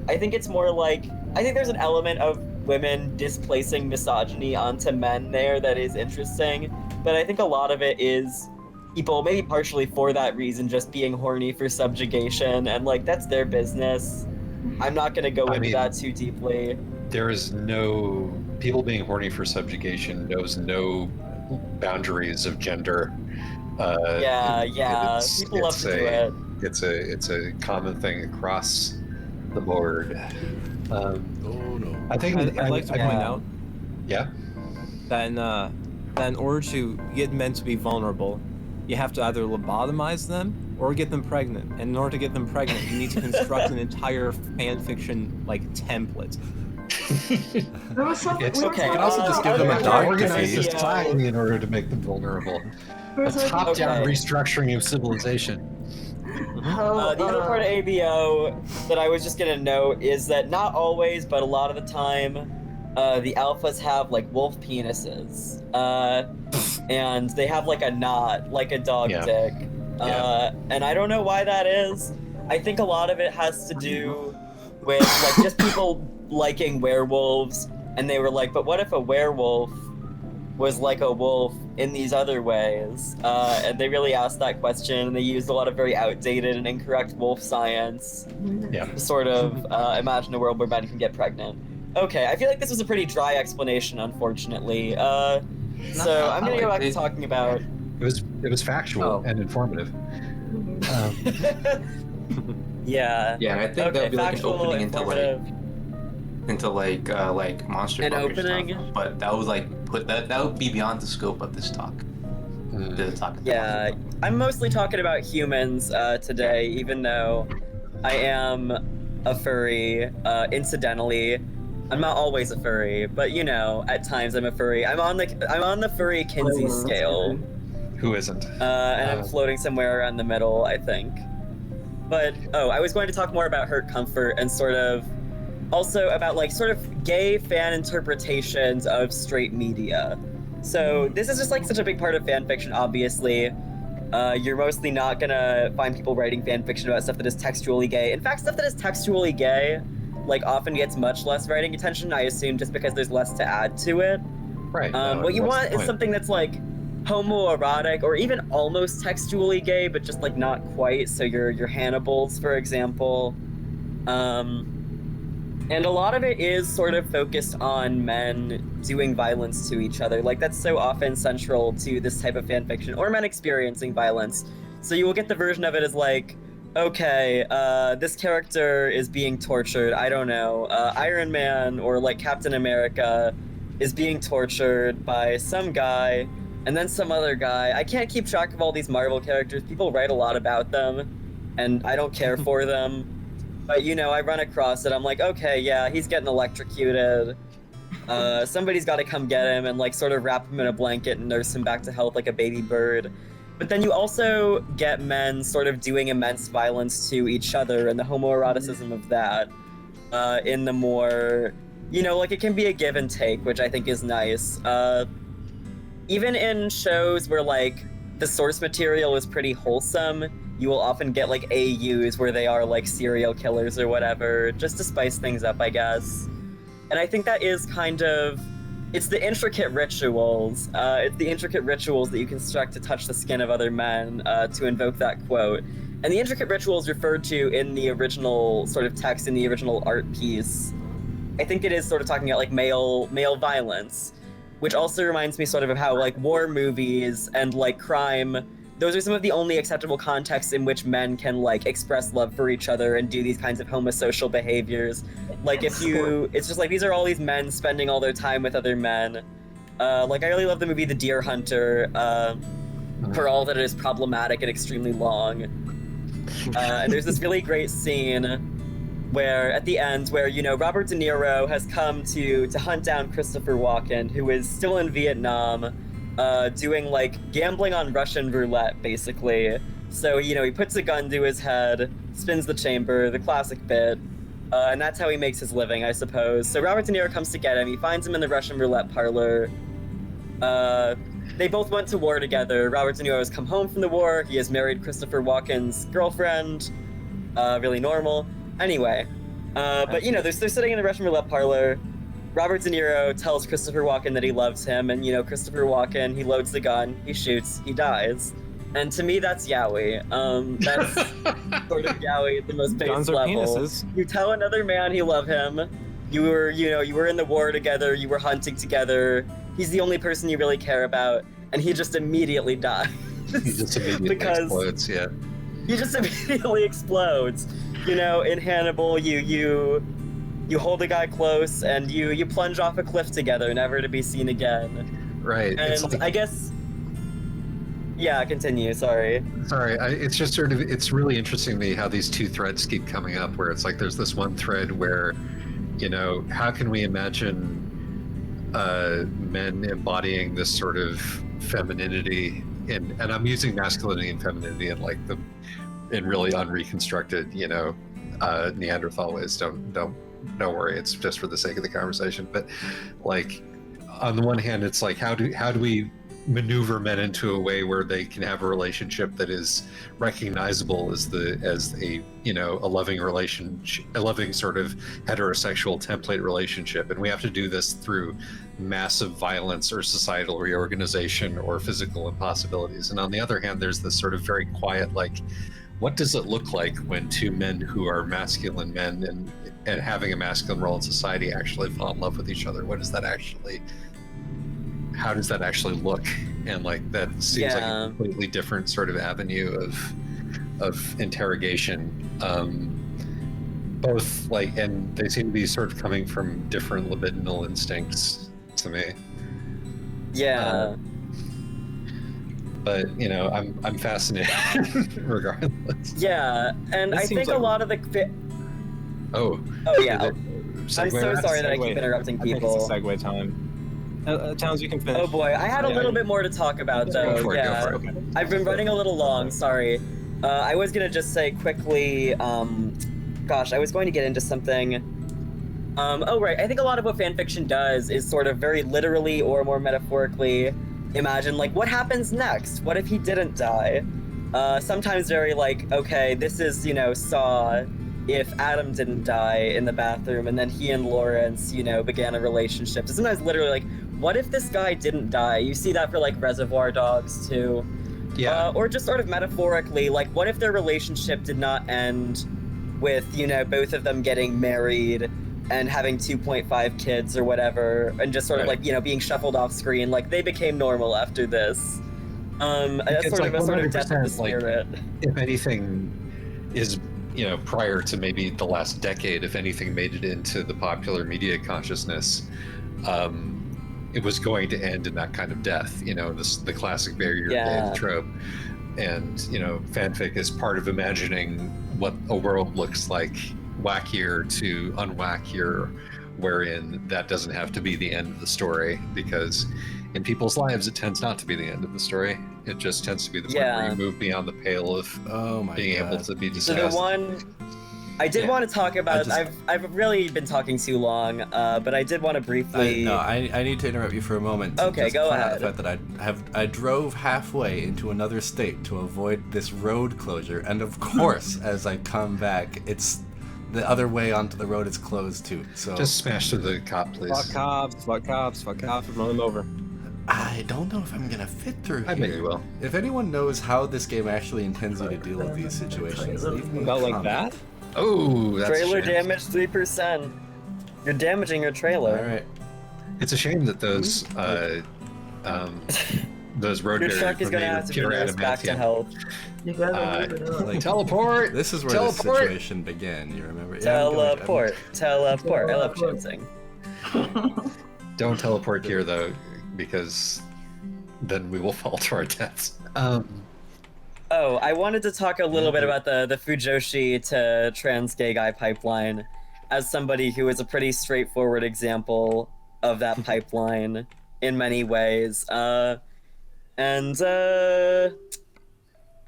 I think it's more like, I think there's an element of women displacing misogyny onto men there that is interesting, but I think a lot of it is people, maybe partially for that reason, just being horny for subjugation, and like, that's their business. I'm not gonna go into that too deeply. There is no, people being horny for subjugation knows no boundaries of gender. People love to do it. It's a common thing across the board. Oh no! I think I'd like to point out, yeah, that in order to get men to be vulnerable, you have to either lobotomize them or get them pregnant. And in order to get them pregnant, you need to construct an entire fan fiction like template. There was something. It's okay. You can also just give them a dog to organized feed. society in order to make them vulnerable. A top-down restructuring of civilization. The other part of ABO that I was just gonna note is that not always, but a lot of the time, the alphas have like wolf penises, and they have like a knot, like a dog dick, and I don't know why that is. I think a lot of it has to do with like just people liking werewolves, and they were like, but what if a werewolf was like a wolf in these other ways? And they really asked that question, and they used a lot of very outdated and incorrect wolf science to sort of imagine a world where men can get pregnant. Okay, I feel like this was a pretty dry explanation, unfortunately. So I'm gonna go back to talking about... It was factual and informative. Yeah, and I think that'll be like an factual, opening informative. into like monster An fucker opening? stuff. But that would like that would be beyond the scope of this talk. Yeah, I'm mostly talking about humans today, even though I am a furry. Incidentally, I'm not always a furry, but you know, at times I'm a furry. I'm on the furry Kinsey scale. Who isn't? And I'm floating somewhere around the middle, I think. But I was going to talk more about Hurt Comfort and sort of also about like sort of gay fan interpretations of straight media. So this is just like such a big part of fan fiction, obviously. You're mostly not gonna find people writing fan fiction about stuff that is textually gay. In fact, stuff that is textually gay like often gets much less writing attention, I assume, just because there's less to add to it. Right. What you want is something that's like homoerotic or even almost textually gay, but just like not quite. So your Hannibals, for example. And a lot of it is sort of focused on men doing violence to each other. Like, that's so often central to this type of fanfiction, or men experiencing violence. So you will get the version of it as like, okay, this character is being tortured, I don't know, Iron Man or like Captain America is being tortured by some guy, and then some other guy. I can't keep track of all these Marvel characters. People write a lot about them, and I don't care for them. But, you know, I run across it, I'm like, okay, yeah, he's getting electrocuted. Somebody's got to come get him and, like, sort of wrap him in a blanket and nurse him back to health like a baby bird. But then you also get men sort of doing immense violence to each other and the homoeroticism of that in the more, you know, like, it can be a give and take, which I think is nice. Even in shows where, like, the source material is pretty wholesome, you will often get, like, AUs where they are, like, serial killers or whatever, just to spice things up, I guess. And I think that is kind of it's the intricate rituals. It's the intricate rituals that you construct to touch the skin of other men, to invoke that quote. And the intricate rituals referred to in the original sort of text, in the original art piece, I think it is sort of talking about like male violence, which also reminds me sort of how like war movies and like crime, those are some of the only acceptable contexts in which men can like express love for each other and do these kinds of homosocial behaviors. Like it's just like these are all these men spending all their time with other men. Like I really love the movie The Deer Hunter, for all that it is problematic and extremely long. And there's this really great scene where at the end where, you know, Robert De Niro has come to hunt down Christopher Walken, who is still in Vietnam, doing like gambling on Russian roulette, basically. So, you know, he puts a gun to his head, spins the chamber, the classic bit, and that's how he makes his living, I suppose. So Robert De Niro comes to get him. He finds him in the Russian roulette parlor. They both went to war together. Robert De Niro has come home from the war. He has married Christopher Walken's girlfriend. Really normal. Anyway, but you know, they're sitting in the Russian roulette parlor. Robert De Niro tells Christopher Walken that he loves him, and you know, Christopher Walken, he loads the gun, he shoots, he dies. And to me, that's Yowie. That's sort of Yowie at the most base Guns are level. penises. You tell another man you love him. You were in the war together. You were hunting together. He's the only person you really care about, and he just immediately dies. He just immediately explodes. Yeah. He just immediately explodes. You know, in Hannibal, you hold a guy close and you plunge off a cliff together, never to be seen again. Right. And like, I guess, yeah, continue. Sorry. It's just sort of, it's really interesting to me how these two threads keep coming up, where it's like there's this one thread where, you know, how can we imagine men embodying this sort of femininity, and I'm using masculinity and femininity in like in really unreconstructed, you know, Neanderthal ways. Don't worry, it's just for the sake of the conversation. But like, on the one hand, it's like how do we maneuver men into a way where they can have a relationship that is recognizable as a you know, a loving relationship, a loving sort of heterosexual template relationship, and we have to do this through massive violence or societal reorganization or physical impossibilities. And on the other hand, there's this sort of very quiet, like, what does it look like when two men who are masculine men and having a masculine role in society actually fall in love with each other? What does that actually, how does that actually look? And like, that seems like a completely different sort of avenue of interrogation. Both like, and they seem to be sort of coming from different libidinal instincts to me. Yeah. But you know, I'm fascinated regardless. Yeah, and I think a lot of the. Oh yeah. I'm so sorry that I keep interrupting people. I think it's a segue time. Towns, you can finish. Oh boy, I had a little bit more to talk about though. Go for it. Okay. I've been running a little long. Sorry. I was gonna just say quickly. Gosh, I was going to get into something. Oh right, I think a lot of what fanfiction does is sort of very literally or more metaphorically imagine like what happens next. What if he didn't die? Sometimes very like, okay, this is, you know, Saw. If Adam didn't die in the bathroom and then he and Lawrence, you know, began a relationship. So sometimes literally like, what if this guy didn't die? You see that for like Reservoir Dogs too. Yeah. Or just sort of metaphorically, like what if their relationship did not end with, you know, both of them getting married and having 2.5 kids or whatever, and just sort of like, you know, being shuffled off screen, like they became normal after this. That's sort like of a sort of death of the spirit. Like, if anything is, you know, prior to maybe the last decade, if anything made it into the popular media consciousness, it was going to end in that kind of death, you know, the classic barrier game trope. And, you know, fanfic is part of imagining what a world looks like, wackier to unwackier, wherein that doesn't have to be the end of the story, because in people's lives it tends not to be the end of the story. It just tends to be the point where you move beyond the pale of being able to be discussed. So the one I did want to talk about, I've really been talking too long, but I did want to briefly... I need to interrupt you for a moment. Okay, go ahead. The fact that I drove halfway into another state to avoid this road closure, and of course, as I come back, it's the other way onto the road is closed too. So Just smash through the cop, please. Fuck cops, run them over. I don't know if I'm gonna fit through I here. bet you will. If anyone knows how this game actually intends you to deal with these situations, leave me a About like comment. that? Oh, that's Trailer a shame. damage 3%. You're damaging your trailer. All right. It's a shame that those road Your barriers truck is were gonna made have of to be pure nursed back to adamantium. health. You gotta move it up. Like, Teleport. this is where Teleport. the situation began. You remember? Yeah, I'm going- Teleport. I love chanting. Don't teleport here though, because then we will fall to our deaths. Oh, I wanted to talk a little bit about the Fujioshi to trans gay guy pipeline, as somebody who is a pretty straightforward example of that pipeline in many ways.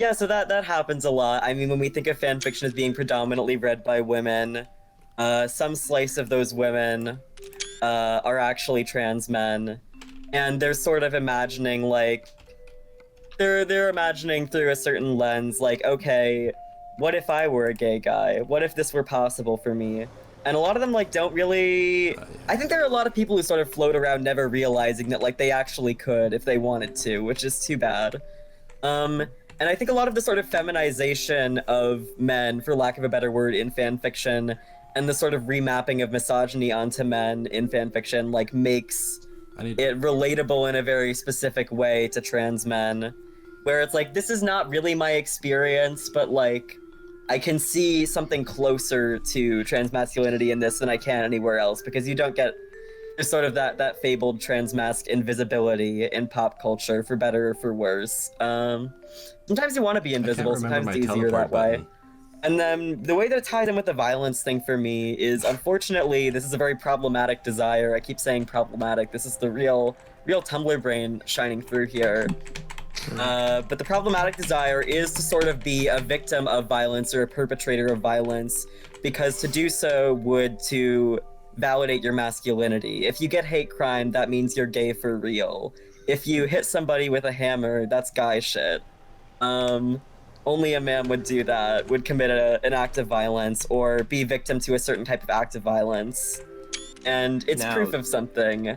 Yeah, so that happens a lot. I mean, when we think of fanfiction as being predominantly read by women, some slice of those women are actually trans men, and they're sort of imagining like they're imagining through a certain lens, like, okay, what if I were a gay guy? What if this were possible for me? And a lot of them like don't really. I think there are a lot of people who sort of float around never realizing that like they actually could if they wanted to, which is too bad. And I think a lot of the sort of feminization of men, for lack of a better word, in fan fiction, and the sort of remapping of misogyny onto men in fan fiction, like, makes it relatable in a very specific way to trans men, where it's like, this is not really my experience, but like, I can see something closer to trans masculinity in this than I can anywhere else, because you don't get there's sort of that fabled transmasc invisibility in pop culture, for better or for worse. Sometimes you want to be invisible, sometimes it's easier that way. And then the way that it ties in with the violence thing for me is, unfortunately, this is a very problematic desire. I keep saying problematic. This is the real Tumblr brain shining through here. But the problematic desire is to sort of be a victim of violence or a perpetrator of violence, because to do so would to validate your masculinity. If you get hate crime, that means you're gay for real. If you hit somebody with a hammer, that's guy shit. Only a man would do that, would commit an act of violence or be victim to a certain type of act of violence. And it's proof of something.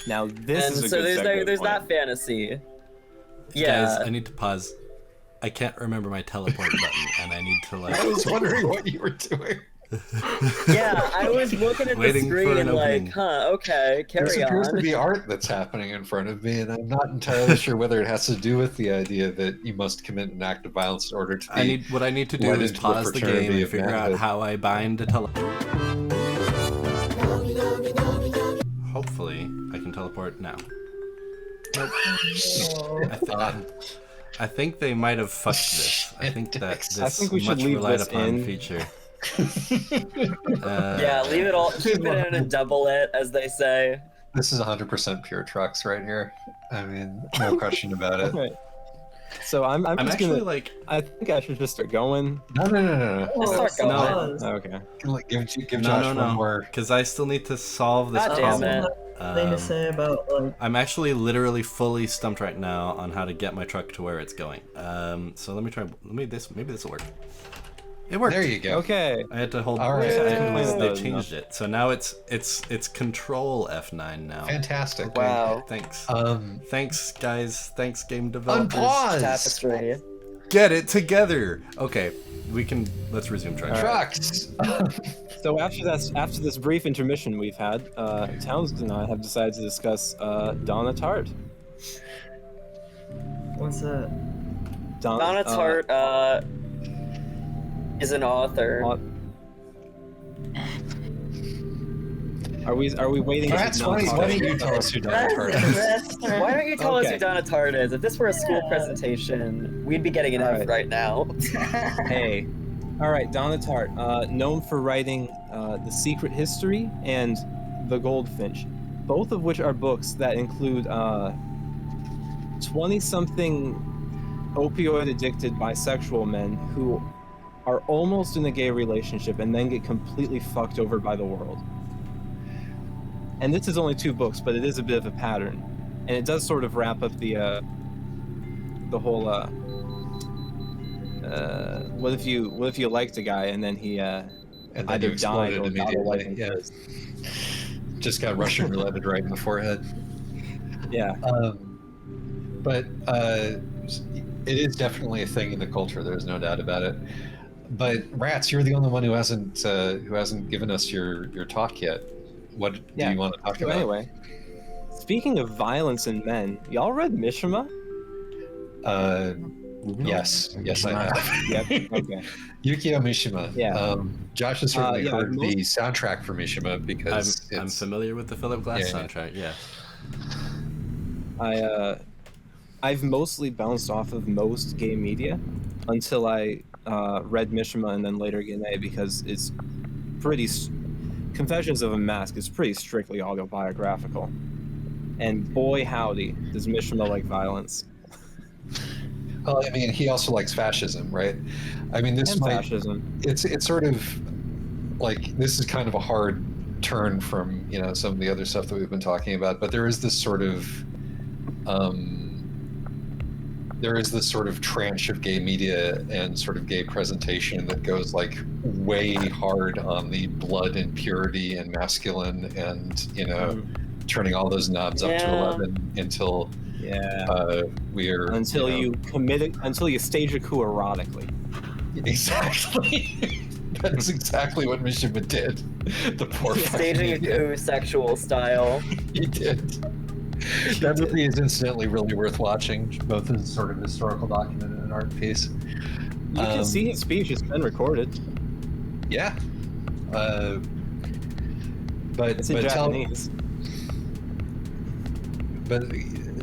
Now this is a so good there's point. that fantasy. Guys, I need to pause. I can't remember my teleport button, and I need to like. I was wondering what you were doing. Yeah, I was looking at the Waiting for screen an like, opening. huh, okay, This carry appears to on. be art that's happening in front of me, and I'm not entirely sure whether it has to do with the idea that you must commit an act of violence in order to be. What I need to do led is into pause the fraternity game and of figure out manhood. how I bind to Hopefully, I can teleport now. Nope. I think they might have fucked this. I think that this I think we should much leave relied this upon in. feature. Yeah, leave it all, keep it in and double it, as they say. This is 100% pure trucks right here. I mean, no question about it. Right. So I'm I'm just actually gonna. like, I think I should just start going. No. Just start going. Okay. Give no, Josh no, one no, more. because I still need to solve this God damn problem. it. Thing to say about like I'm actually literally fully stumped right now on how to get my truck to where it's going. So let me try. Maybe this will work. It worked. There you go. Okay. I had to hold. All right. They changed it, so now it's Control F9 now. Fantastic. Wow. Thanks. Thanks, guys. Thanks, game developers. Unpause. Tapestry. Get it together. Okay, let's resume track. Trucks. So after this brief intermission we've had, Townsend and I have decided to discuss Donna Tartt. what's that? Donna Tartt is an author. Are we waiting? That's funny. Why don't you tell us who Donna Tartt is? Why don't you tell us Okay. who Donna Tartt is? If this were a school presentation, we'd be getting an F Alright. right now. Hey. All right, Donna Tartt, known for writing The Secret History and The Goldfinch, both of which are books that include 20-something opioid-addicted bisexual men who are almost in a gay relationship and then get completely fucked over by the world. And this is only 2 books, but it is a bit of a pattern, and it does sort of wrap up the whole what if you liked a guy and then he And then either you died exploded or got a life immediately. Yeah, interest? just got Russian rouletted right in the forehead. Yeah. But it is definitely a thing in the culture. There's no doubt about it. But Rats, you're the only one who hasn't given us your talk yet. What do Yeah. you want to talk So about? anyway, speaking of violence in men, y'all read Mishima? Yes, I have. Yep. Okay. Yukio Mishima. Yeah. Josh has certainly yeah, heard the soundtrack for Mishima because I'm familiar with the Philip Glass Yeah. soundtrack. Yeah. I've mostly bounced off of most gay media until I read Mishima and then later Gene, because it's pretty. Confessions of a Mask is pretty strictly autobiographical, and boy howdy does Mishima like violence. Well, I mean, he also likes fascism, right? I mean, this And might fascism. it's sort of like, this is kind of a hard turn from some of the other stuff that we've been talking about, but there is this sort of tranche of gay media and sort of gay presentation that goes like way hard on the blood and purity and masculine and turning all those knobs up to Yeah. 11 until we're Until you stage a coup erotically. Exactly. That is exactly what Mishima did. The poor Staging a fucking idiot. coup sexual style. He did. That movie is incidentally really worth watching, both as sort of historical document and an art piece. You can see his speech; it's been recorded. Yeah. But It's in Japanese.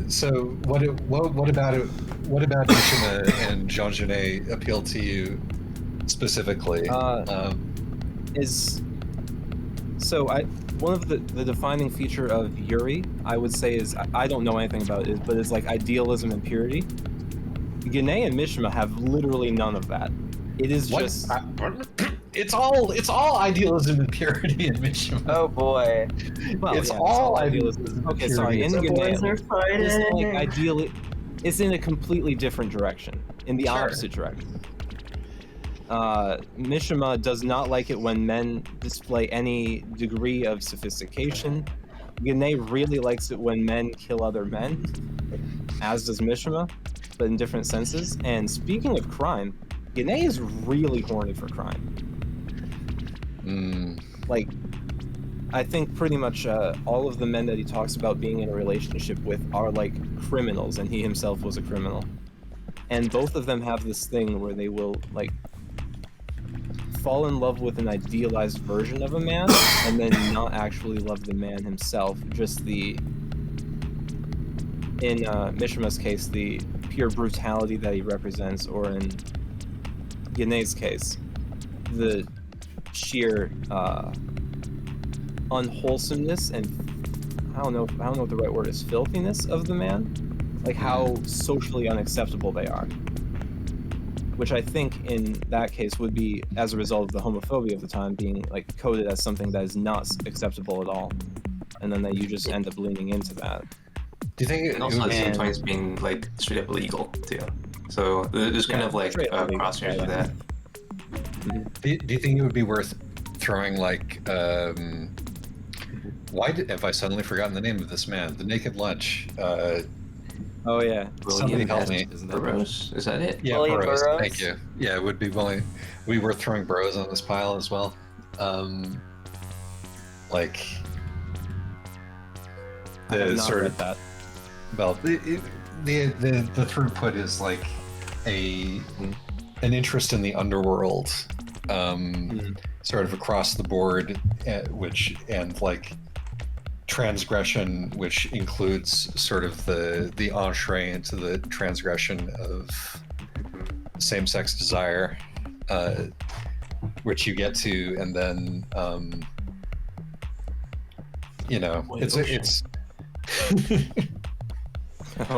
So what about it? What about Mishima and Jean Genet appeal to you specifically? One of the defining feature of Yuri, I would say, is I don't know anything about it, but it's like idealism and purity. Gene and Mishima have literally none of that. It is What? just It's all idealism and purity in Mishima. Oh boy. It's all idealism. Okay, and sorry. In purity. The boys Gene, are fighting. it's like it's in a completely different direction, in the Sure. opposite direction. Mishima does not like it when men display any degree of sophistication. Gene really likes it when men kill other men, as does Mishima, but in different senses. And speaking of crime, Gene is really horny for crime. Like, I think pretty much all of the men that he talks about being in a relationship with are like criminals, and he himself was a criminal. And both of them have this thing where they will like fall in love with an idealized version of a man and then not actually love the man himself, just in Mishima's case, the pure brutality that he represents, or in Gene's case, the sheer unwholesomeness and I don't know what the right word is, filthiness of the man, like how socially unacceptable they are, which I think in that case would be as a result of the homophobia of the time being like coded as something that is not acceptable at all, and then that you just end up leaning into that. Do you think And also at the same time it's being like straight up illegal too. So there's kind of like straight up illegal. crosshairs of that. Do you think it would be worth throwing like have I suddenly forgotten the name of this man? The Naked Lunch. Oh yeah. Somebody help me. Isn't that Burroughs, is that it? Yeah, William Burroughs. Burroughs? Thank you. Yeah, it would be worth throwing Burroughs on this pile as well. Like I have the not sort read of that. well, the throughput is like an interest in the underworld, sort of across the board, and like transgression, which includes sort of the entree into the transgression of same-sex desire, which you get to, and then it's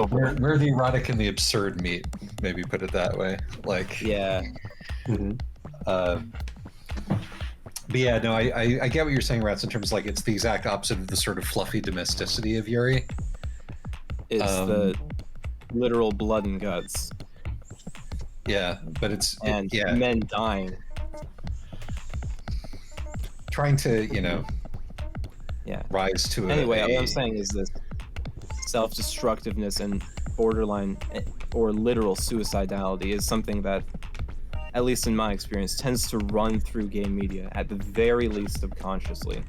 where the erotic and the absurd meet, maybe put it that way. Like Yeah. But yeah, no, I get what you're saying, Rats, in terms of like it's the exact opposite of the sort of fluffy domesticity of Yuri. It's the literal blood and guts. Yeah, but it's and yeah, men dying. trying to Yeah. rise to Anyway, a what I'm saying is this self-destructiveness and borderline or literal suicidality is something that, at least in my experience, tends to run through game media, at the very least subconsciously.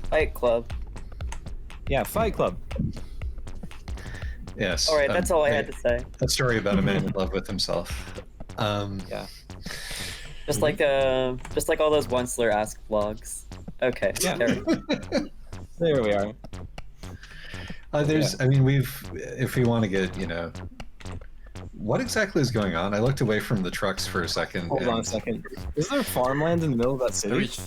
Fight Club. Yeah, Fight Club. yes. All right, that's all I had to say. A story about a man in love with himself. Yeah. Just like all those Onceler Ask vlogs. Okay. Yeah. There. There we are. There's, I mean, if we want to get, what exactly is going on? I looked away from the trucks for a second. Hold on a second. Is there farmland in the middle of that I city? reached.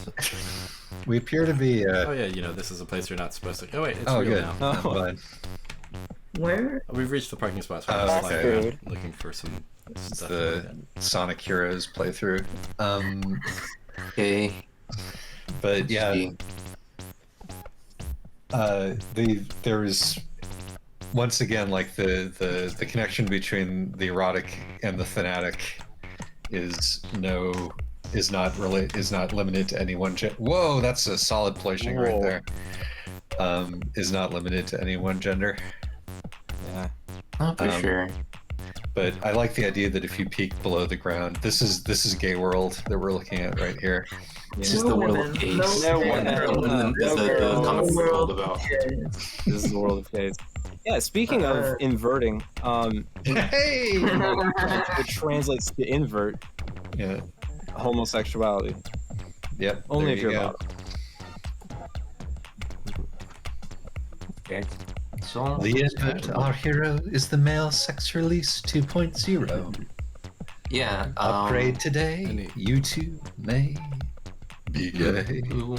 We appear to be. Oh yeah, this is a place you're not supposed to. Oh wait, it's Oh, real good. now. I'm glad. Where? We've reached the parking spots. We're Oh, just okay. flying Food. around looking for some It's stuff. the Sonic Heroes playthrough. Okay. But yeah, there was once again like the connection between the erotic and the thematic is not limited to any one Whoa, that's a solid placing right Whoa. there. Is not limited to any one gender. Yeah. Not for Um, sure. But I like the idea that if you peek below the ground, this is gay world that we're looking at right here. This is No the world women, of gays. no women, Is no the girls. comic book world World about. kids. This is the world of gays. Yeah, speaking of inverting, Hey! it translates to invert Yeah. homosexuality. Yep. Only there if you you're go. about. Okay. So The invert, our hero, is the male sex release 2.0. yeah. Upgrade today. any- You too may be gay. Ooh,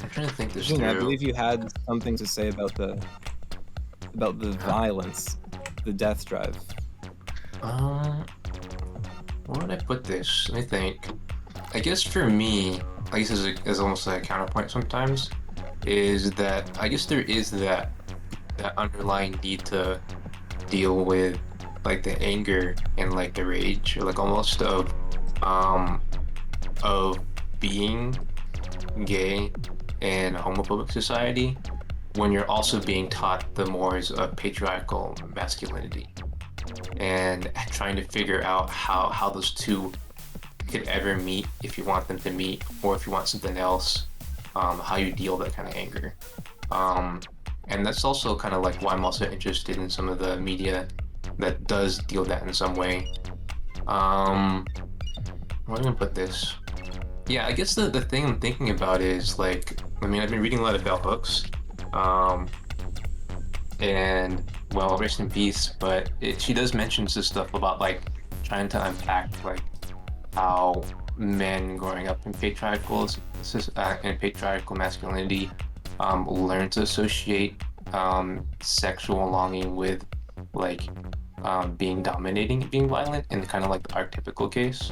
I'm trying to think this June, I through. believe you had something to say about the violence, the death drive. Where would I put this? Let me think. I guess for me, I guess as almost like a counterpoint sometimes, is that I guess there is that underlying need to deal with like the anger and like the rage or like almost of being gay in a homophobic society when you're also being taught the mores of patriarchal masculinity and trying to figure out how those two could ever meet if you want them to meet or if you want something else, how you deal with that kind of anger. And that's also kind of like why I'm also interested in some of the media that does deal with that in some way. Where am I gonna put this? Yeah, I guess the thing I'm thinking about is like, I mean, I've been reading a lot of bell hooks, and well, rest in peace. But she does mention some stuff about like trying to unpack like how men growing up in patriarchal masculinity learn to associate sexual longing with like being dominating, being violent, in kind of like the archetypical case.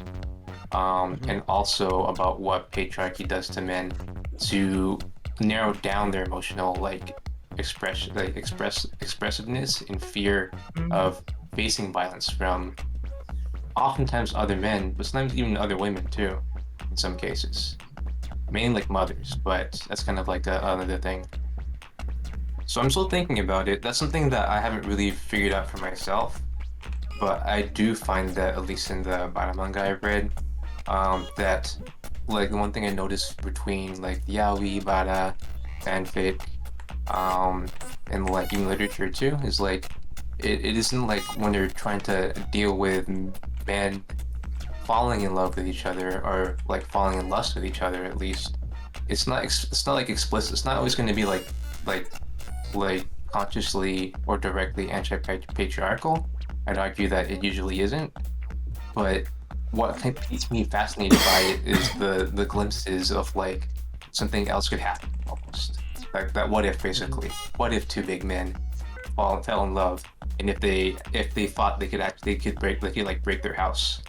And also about what patriarchy does to men to narrow down their emotional like expressiveness in fear of facing violence from oftentimes other men, but sometimes even other women too, in some cases. Mainly like mothers, but that's kind of like another thing. So I'm still thinking about it. That's something that I haven't really figured out for myself, but I do find that, at least in the Bara manga I've read, that like the one thing I noticed between like Yowie, Bara, fanfic, and like even literature too, is like it isn't like when they're trying to deal with men falling in love with each other or like falling in lust with each other. At least it's not like explicit. It's not always going to be like consciously or directly anti-patriarchal. I'd argue that it usually isn't, but what keeps me fascinated by it is the glimpses of like something else could happen, almost like that what if, basically. What if two big men fell in love, and if they thought they could break their house.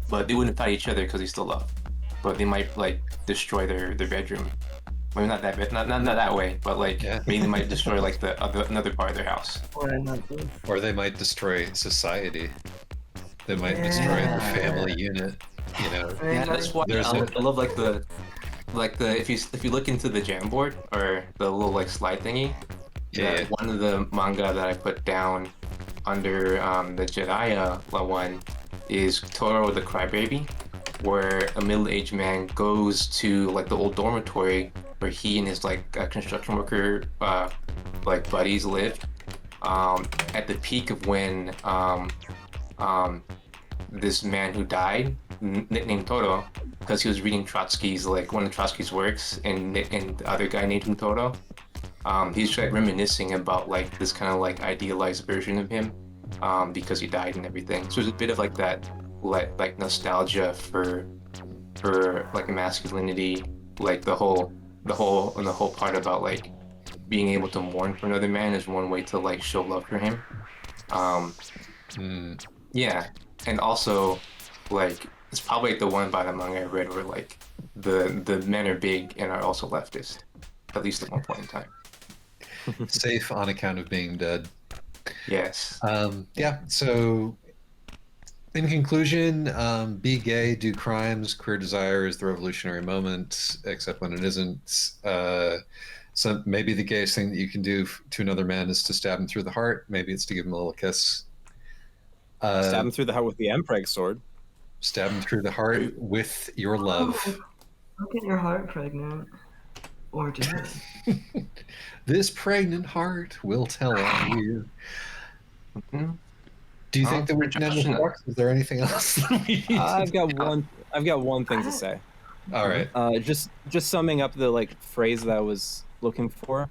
But they wouldn't fight each other because they still love. But they might like destroy their bedroom Maybe not that bit, not that way, but like Yeah. maybe they might destroy like another part of their house. Or they might destroy society. They might destroy the family unit. You know, Yeah, that's why There's I a- love like the if you look into the Jamboard or the little like slide thingy, Yeah. one of the manga that I put down under the Jiraiya one is Toro the Crybaby, where a middle-aged man goes to like the old dormitory where he and his like construction worker like buddies lived at the peak of when this man who died, nicknamed Toro, because he was reading Trotsky's like one of Trotsky's works, and the other guy named him Toro. He's like reminiscing about like this kind of like idealized version of him, because he died and everything. So there's a bit of like that, like nostalgia for like masculinity, like the whole part about like being able to mourn for another man is one way to like show love for him. Yeah, and also like it's probably like the one by the manga I read where like the men are big and are also leftist, at least at one point in time. safe on account of being dead. Yes. Yeah. So, in conclusion, be gay, do crimes. Queer desire is the revolutionary moment, except when it isn't. So maybe the gayest thing that you can do to another man is to stab him through the heart. Maybe it's to give him a little kiss. Stab him through the heart with the Empreg sword. Stab him through the heart with your love. Don't get your heart pregnant. Or do it. This pregnant heart will tell on you. Do you think that we're done with books? Is there anything else that we need I've got one thing to say. All right. Just summing up the like phrase that I was looking for.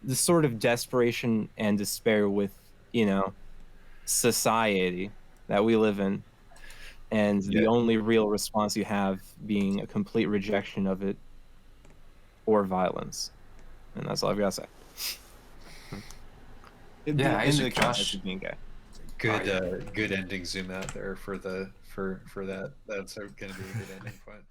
This sort of desperation and despair with, you know, society that we live in, and the only real response you have being a complete rejection of it or violence. And that's all I've got to say. Yeah, in the Isaac, context Josh. of being gay. Good ending zoom out there for that. That's going to be a good ending point.